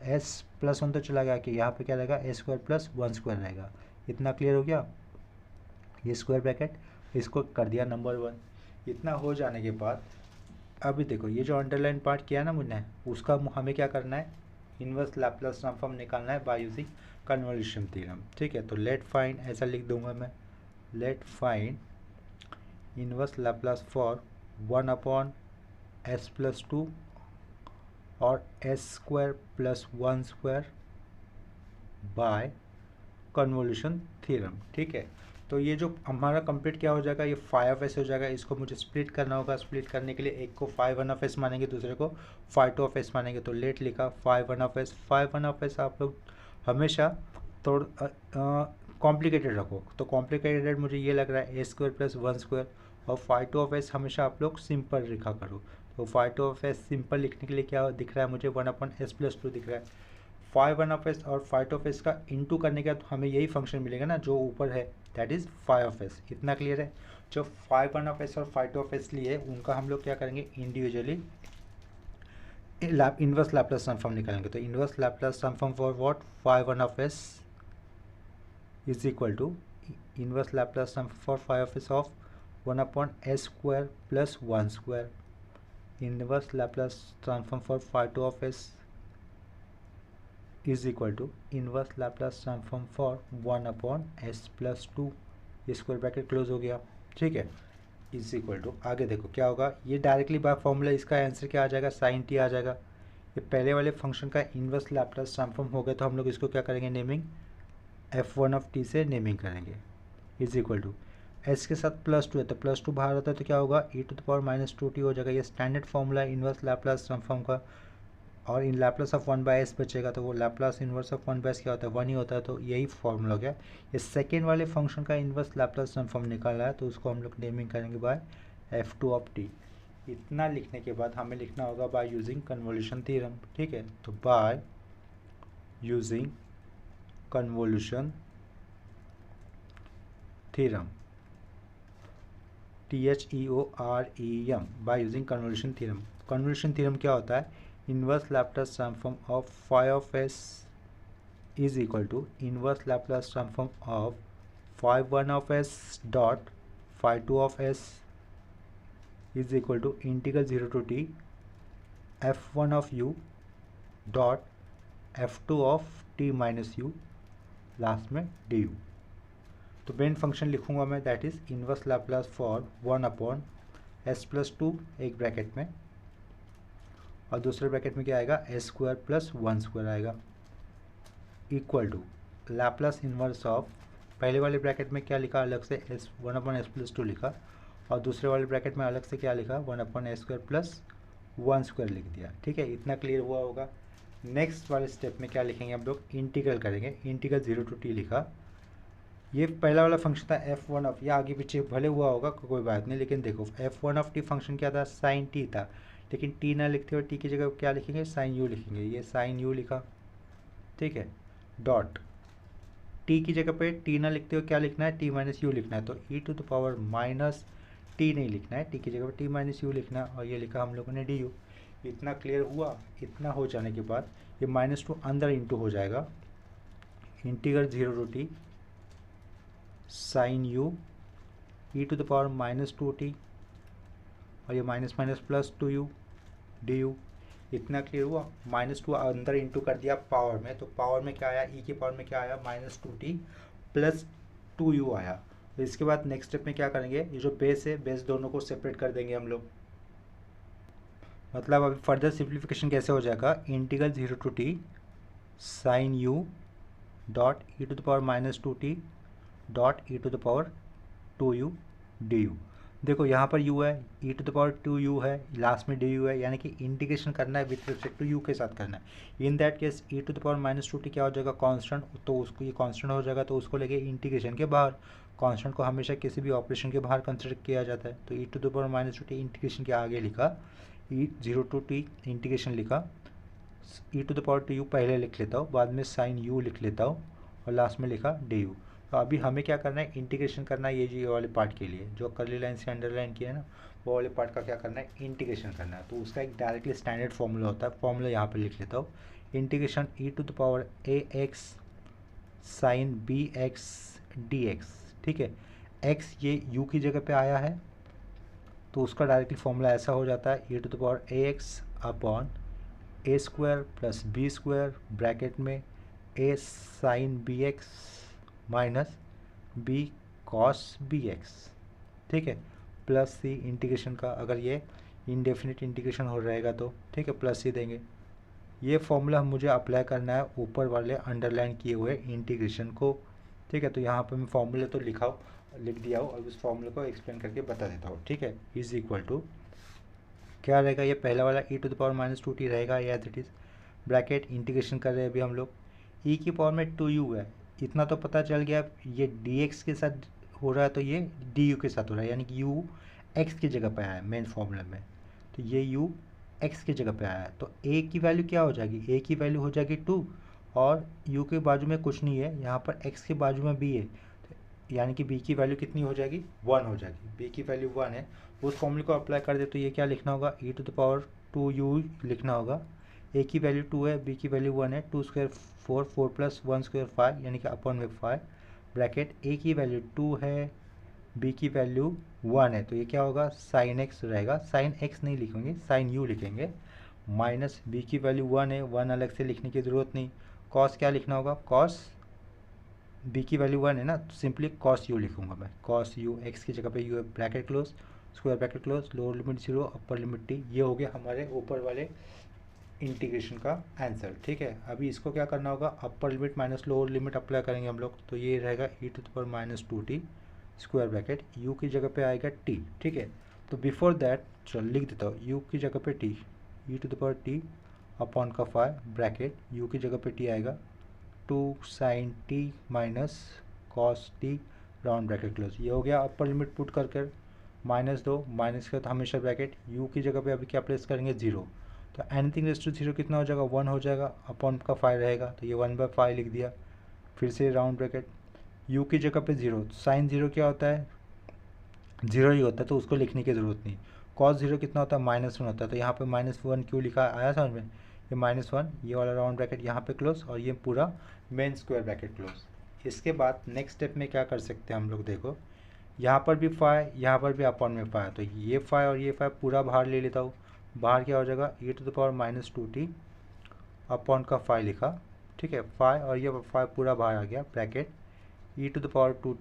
s+1 तो चला गया कि यहाँ पे क्या रहेगा, s² + 1 स्क्वायर रहेगा। इतना क्लियर हो गया, ये स्क्वायर ब्रैकेट इसको कर दिया नंबर 1। इतना हो जाने के बाद अभी देखो ये जो अंडरलाइन पार्ट किया ना मुझे, उसका हमें क्या करना है, इनवर्स लैप्लास ट्रांसफॉर्म निकालना है बाय यूजिंग कन्वोल्यूशन थ्योरम, ठीक है। तो लेट फाइंड, ऐसा लिख दूंगा मैं, late find inverse Laplace for 1/s+2 और s² + 1 square by convolution theorem, ठीक है। तो ये जो हमारा कंप्लीट क्या हो जाएगा, ये 5s हो जाएगा। इसको मुझे स्प्लिट करना होगा, स्प्लिट करने के लिए एक को 5/1 मानेंगे, दूसरे को 5/2 मानेंगे। तो लेट लिखा 5/1, 5/1 आप लोग हमेशा थोड़ा कॉम्प्लिकेटेड रखो। तो कॉम्प्लिकेटेड मुझे ये लग रहा है s² + 1 स्क्वायर, और 5/2 हमेशा आप लोग सिंपल लिखा करो। तो 5/2 सिंपल लिखने के लिए क्या दिख रहा है मुझे, 1/s+2 दिख रहा है। 5/1 और 5/2 का इंटू करने के बाद हमें यही फंक्शन मिलेगा ना जो ऊपर है, दैट इज़ 5/s। इतना क्लियर है। जो 5/1 और 5/2 लिए उनका हम लोग क्या करेंगे, इंडिविजुअली इनवर्स लैप्लास ट्रांसफॉर्म निकालेंगे। तो inverse Laplace transform for what, 5/1 is equal to inverse Laplace transform for 5/s of 1/s² + 1 square. Inverse Laplace transform for 5/2 is equal to inverse Laplace transform for 1/s+2, ये square bracket close हो गया, ठीक है। Is equal to, आगे देखो क्या होगा, ये डायरेक्टली बाय फॉर्मूला इसका आंसर क्या आ जाएगा, sin t आ जाएगा। ये पहले वाले फंक्शन का इनवर्स लैप्लास ट्रांसफॉर्म हो गया, तो हम लोग इसको क्या करेंगे, नेमिंग f1 से नेमिंग करेंगे। इज इक्वल टू एस के साथ +2 है, तो +2 बाहर होता है तो क्या होगा, e⁻−2t हो जाएगा। ये standard formula inverse Laplace transform का। और इन लैप्लास ऑफ 1/s बचेगा, तो वो लैप्लास इनवर्स ऑफ 1/s क्या होता है, 1 ही होता है। तो यही फॉर्मूला हो गया। ये सेकेंड वाले फंक्शन का इनवर्स लैप्लास ट्रांसफॉर्म निकाला है, तो उसको हम लोग नेमिंग करेंगे बाय f2 इतना लिखने के बाद हमें लिखना होगा बाय यूजिंग कन्वोल्यूशन थ्योरम, ठीक है। तो by using convolution theorem, THEOREM by using convolution theorem. Convolution theorem क्या होता है? Inverse Laplace transform of phi of s is equal to inverse Laplace transform of phi one of s dot phi two of s is equal to integral 0 to t f1 of u dot f2 of t minus u last में du। तो main function लिखूंगा मैं, that is inverse Laplace for 1 upon S plus 2 एक bracket में, और दूसरे bracket में क्या आएगा? एस स्क्वायर प्लस 1 स्क्वायर आएगा, equal to Laplace inverse of पहले वाले ब्रैकेट में क्या लिखा अलग से? एस 1 अपॉन एस प्लस 2 लिखा, और दूसरे वाले ब्रैकेट में अलग से क्या लिखा? 1 upon s square plus 1 square लिख दिया। ठीक है, इतना क्लियर हुआ होगा। नेक्स्ट वाले स्टेप में क्या लिखेंगे हम लोग? इंटीग्रल करेंगे। इंटीग्रल 0 टू टी लिखा, ये पहला वाला फंक्शन था f1 ऑफ, या आगे पीछे भले हुआ होगा कोई बात नहीं, लेकिन देखो f1 ऑफ टी फंक्शन क्या था? साइन टी था, लेकिन टी ना लिखते हुए टी की जगह क्या लिखेंगे? साइन यू लिखेंगे। ये साइन यू लिखा, ठीक है, डॉट टी की जगह पे टी ना लिखते हुए क्या लिखना है? टी माइनस यू लिखना है। तो e to the power minus t नहीं लिखना है, टी की जगह पे टी माइनस यू लिखना, और ये लिखा हम लोगों ने डी यू। इतना क्लियर हुआ। इतना हो जाने के बाद ये -2 अंदर इंटू हो जाएगा, integral 0 to t sine u e to the power -2t, और ये minus minus plus 2u d u. इतना क्लियर हुआ। -2 अंदर इंटू कर दिया पावर में, तो पावर में क्या आया? ई की पावर में क्या आया? -2t प्लस 2u आया। तो इसके बाद नेक्स्ट स्टेप में क्या करेंगे? ये जो बेस है, बेस दोनों को सेपरेट कर देंगे हम लोग। मतलब अभी फर्दर सिंप्लीफिकेशन कैसे हो जाएगा? Integral 0 to t sine u dot e to the power -2t dot e to the power 2u d u. देखो यहाँ पर u है, e to the power 2u है, लास्ट में डी यू है, यानी कि इंटीग्रेशन करना है विथ रिस्पेक्ट टू u के साथ करना है। In that case e to the power -2t क्या हो जाएगा? कांस्टेंट, तो उसको ये कांस्टेंट हो जाएगा, तो उसको लेके इंटीग्रेशन के बाहर। कांस्टेंट को हमेशा किसी भी ऑपरेशन के बाहर कंसिडर किया जाता है। तो e to the power -2t integration के आगे लिखा, ई 0 टू टी इंटीग्रेशन लिखा, ई टू द पावर 2u पहले लिख लेता हूँ, बाद में साइन u लिख लेता हूँ, और लास्ट में लिखा डी यू। तो अभी हमें क्या करना है? इंटीग्रेशन करना है। ये वाले पार्ट के लिए जो कर्ली लाइन से अंडरलाइन किया है ना, वो वाले पार्ट का क्या करना है? इंटीग्रेशन करना है। तो उसका एक डायरेक्टली स्टैंडर्ड फॉर्मूला होता है, फॉर्मूला यहाँ पर लिख लेता हूँ। Integration e to the power a x sine b x d x. ठीक है, एक्स ये यू की जगह पे आया है, तो उसका डायरेक्टली फॉर्मूला ऐसा हो जाता है, e to the power a x upon a square plus b square bracket में a sine b x minus b cos b x. ठीक है, प्लस सी इंटीग्रेशन का, अगर ये इनडेफिनिट इंटीग्रेशन हो रहेगा तो ठीक है प्लस सी देंगे। ये फॉर्मूला मुझे अप्लाई करना है ऊपर वाले अंडरलाइन किए हुए इंटीग्रेशन को। ठीक है, तो यहाँ पर मैं फॉर्मूले तो लिख दिया हूँ, और उस फॉर्मूले को एक्सप्लेन करके बता देता हूँ। ठीक है, इज इक्वल टू क्या रहेगा? ये पहला वाला ई टू द पावर -2t रहेगा, as it is, bracket integration कर रहे हैं अभी हम लोग। ई की पावर में 2u है, इतना तो पता चल गया। ये dx के साथ हो रहा है, तो ये du के साथ हो रहा है, यानी कि u x की जगह पे आया है मेन फॉर्मूला में, तो ये u x की जगह पे आया है। तो a की वैल्यू क्या हो जाएगी? a की वैल्यू हो जाएगी 2, और u के बाजू में कुछ नहीं है, यहाँ पर x के बाजू में b है, तो यानी कि b की वैल्यू कितनी हो जाएगी? 1 हो जाएगी। b की वैल्यू 1 है, उस फॉर्मूले को अप्लाई कर दे तो ये क्या लिखना होगा? ई टू द पावर 2u लिखना होगा। a की वैल्यू 2 है, b की वैल्यू 1 है, 2 स्क्वायर 4, 4 प्लस 1 स्क्वायर 5, यानी कि अपॉन में 5 ब्रैकेट a की वैल्यू 2 है, b की वैल्यू 1 है, तो ये क्या होगा? साइन x रहेगा। साइन x नहीं लिखेंगे, साइन u लिखेंगे, माइनस b की वैल्यू 1 है, 1 अलग से लिखने की ज़रूरत नहीं। कॉस क्या लिखना होगा? कॉस b की वैल्यू 1 है ना, तो सिंपली कॉस u लिखूंगा मैं, कॉस u, x की जगह पे u है, bracket close, square bracket close, lower limit 0 upper limit t। ये हो गया हमारे ऊपर वाले इंटीग्रेशन का आंसर। ठीक है, अभी इसको क्या करना होगा? Upper limit minus lower limit apply करेंगे हम लोग, तो ये रहेगा e to the power -2t square bracket, u की जगह पे आएगा t। ठीक है, तो बिफोर दैट चल लिख देता हूँ, u की जगह पे t, e to the power t upon का 5 ब्रैकेट, u की जगह पे t आएगा 2 sine t minus cos t round bracket close. ये हो गया अपर लिमिट पुट कर -2 माइनस का, तो हमेशा ब्रैकेट u की जगह पे अभी क्या प्लेस करेंगे? 0, तो एनीथिंग रेस टू 0 कितना हो जाएगा? 1 हो जाएगा, अपॉन का 5 रहेगा, तो ये 1/5 लिख दिया। फिर से राउंड ब्रैकेट, u की जगह पे 0, साइन 0 क्या होता है? जीरो ही होता है तो उसको लिखने की ज़रूरत नहीं। कॉस जीरो कितना होता है, -1 होता है, तो यहाँ पे -1 क्यों लिखा, आया समझ में। ये -1, ये वाला राउंड ब्रैकेट यहाँ पे क्लोज, और ये पूरा मेन स्क्वायर ब्रैकेट क्लोज। इसके बाद नेक्स्ट स्टेप में क्या कर सकते हैं हम लोग, देखो यहाँ पर भी फाइ, यहाँ पर भी अपॉन में फाइ, तो ये फाइ और ये फाइ पूरा बाहर ले लेता हूँ। बाहर क्या हो जाएगा, e⁻²t अपॉन का फाइ लिखा, ठीक है, फाइ और ये फाइ पूरा बाहर आ गया, ब्रैकेट e⁻²t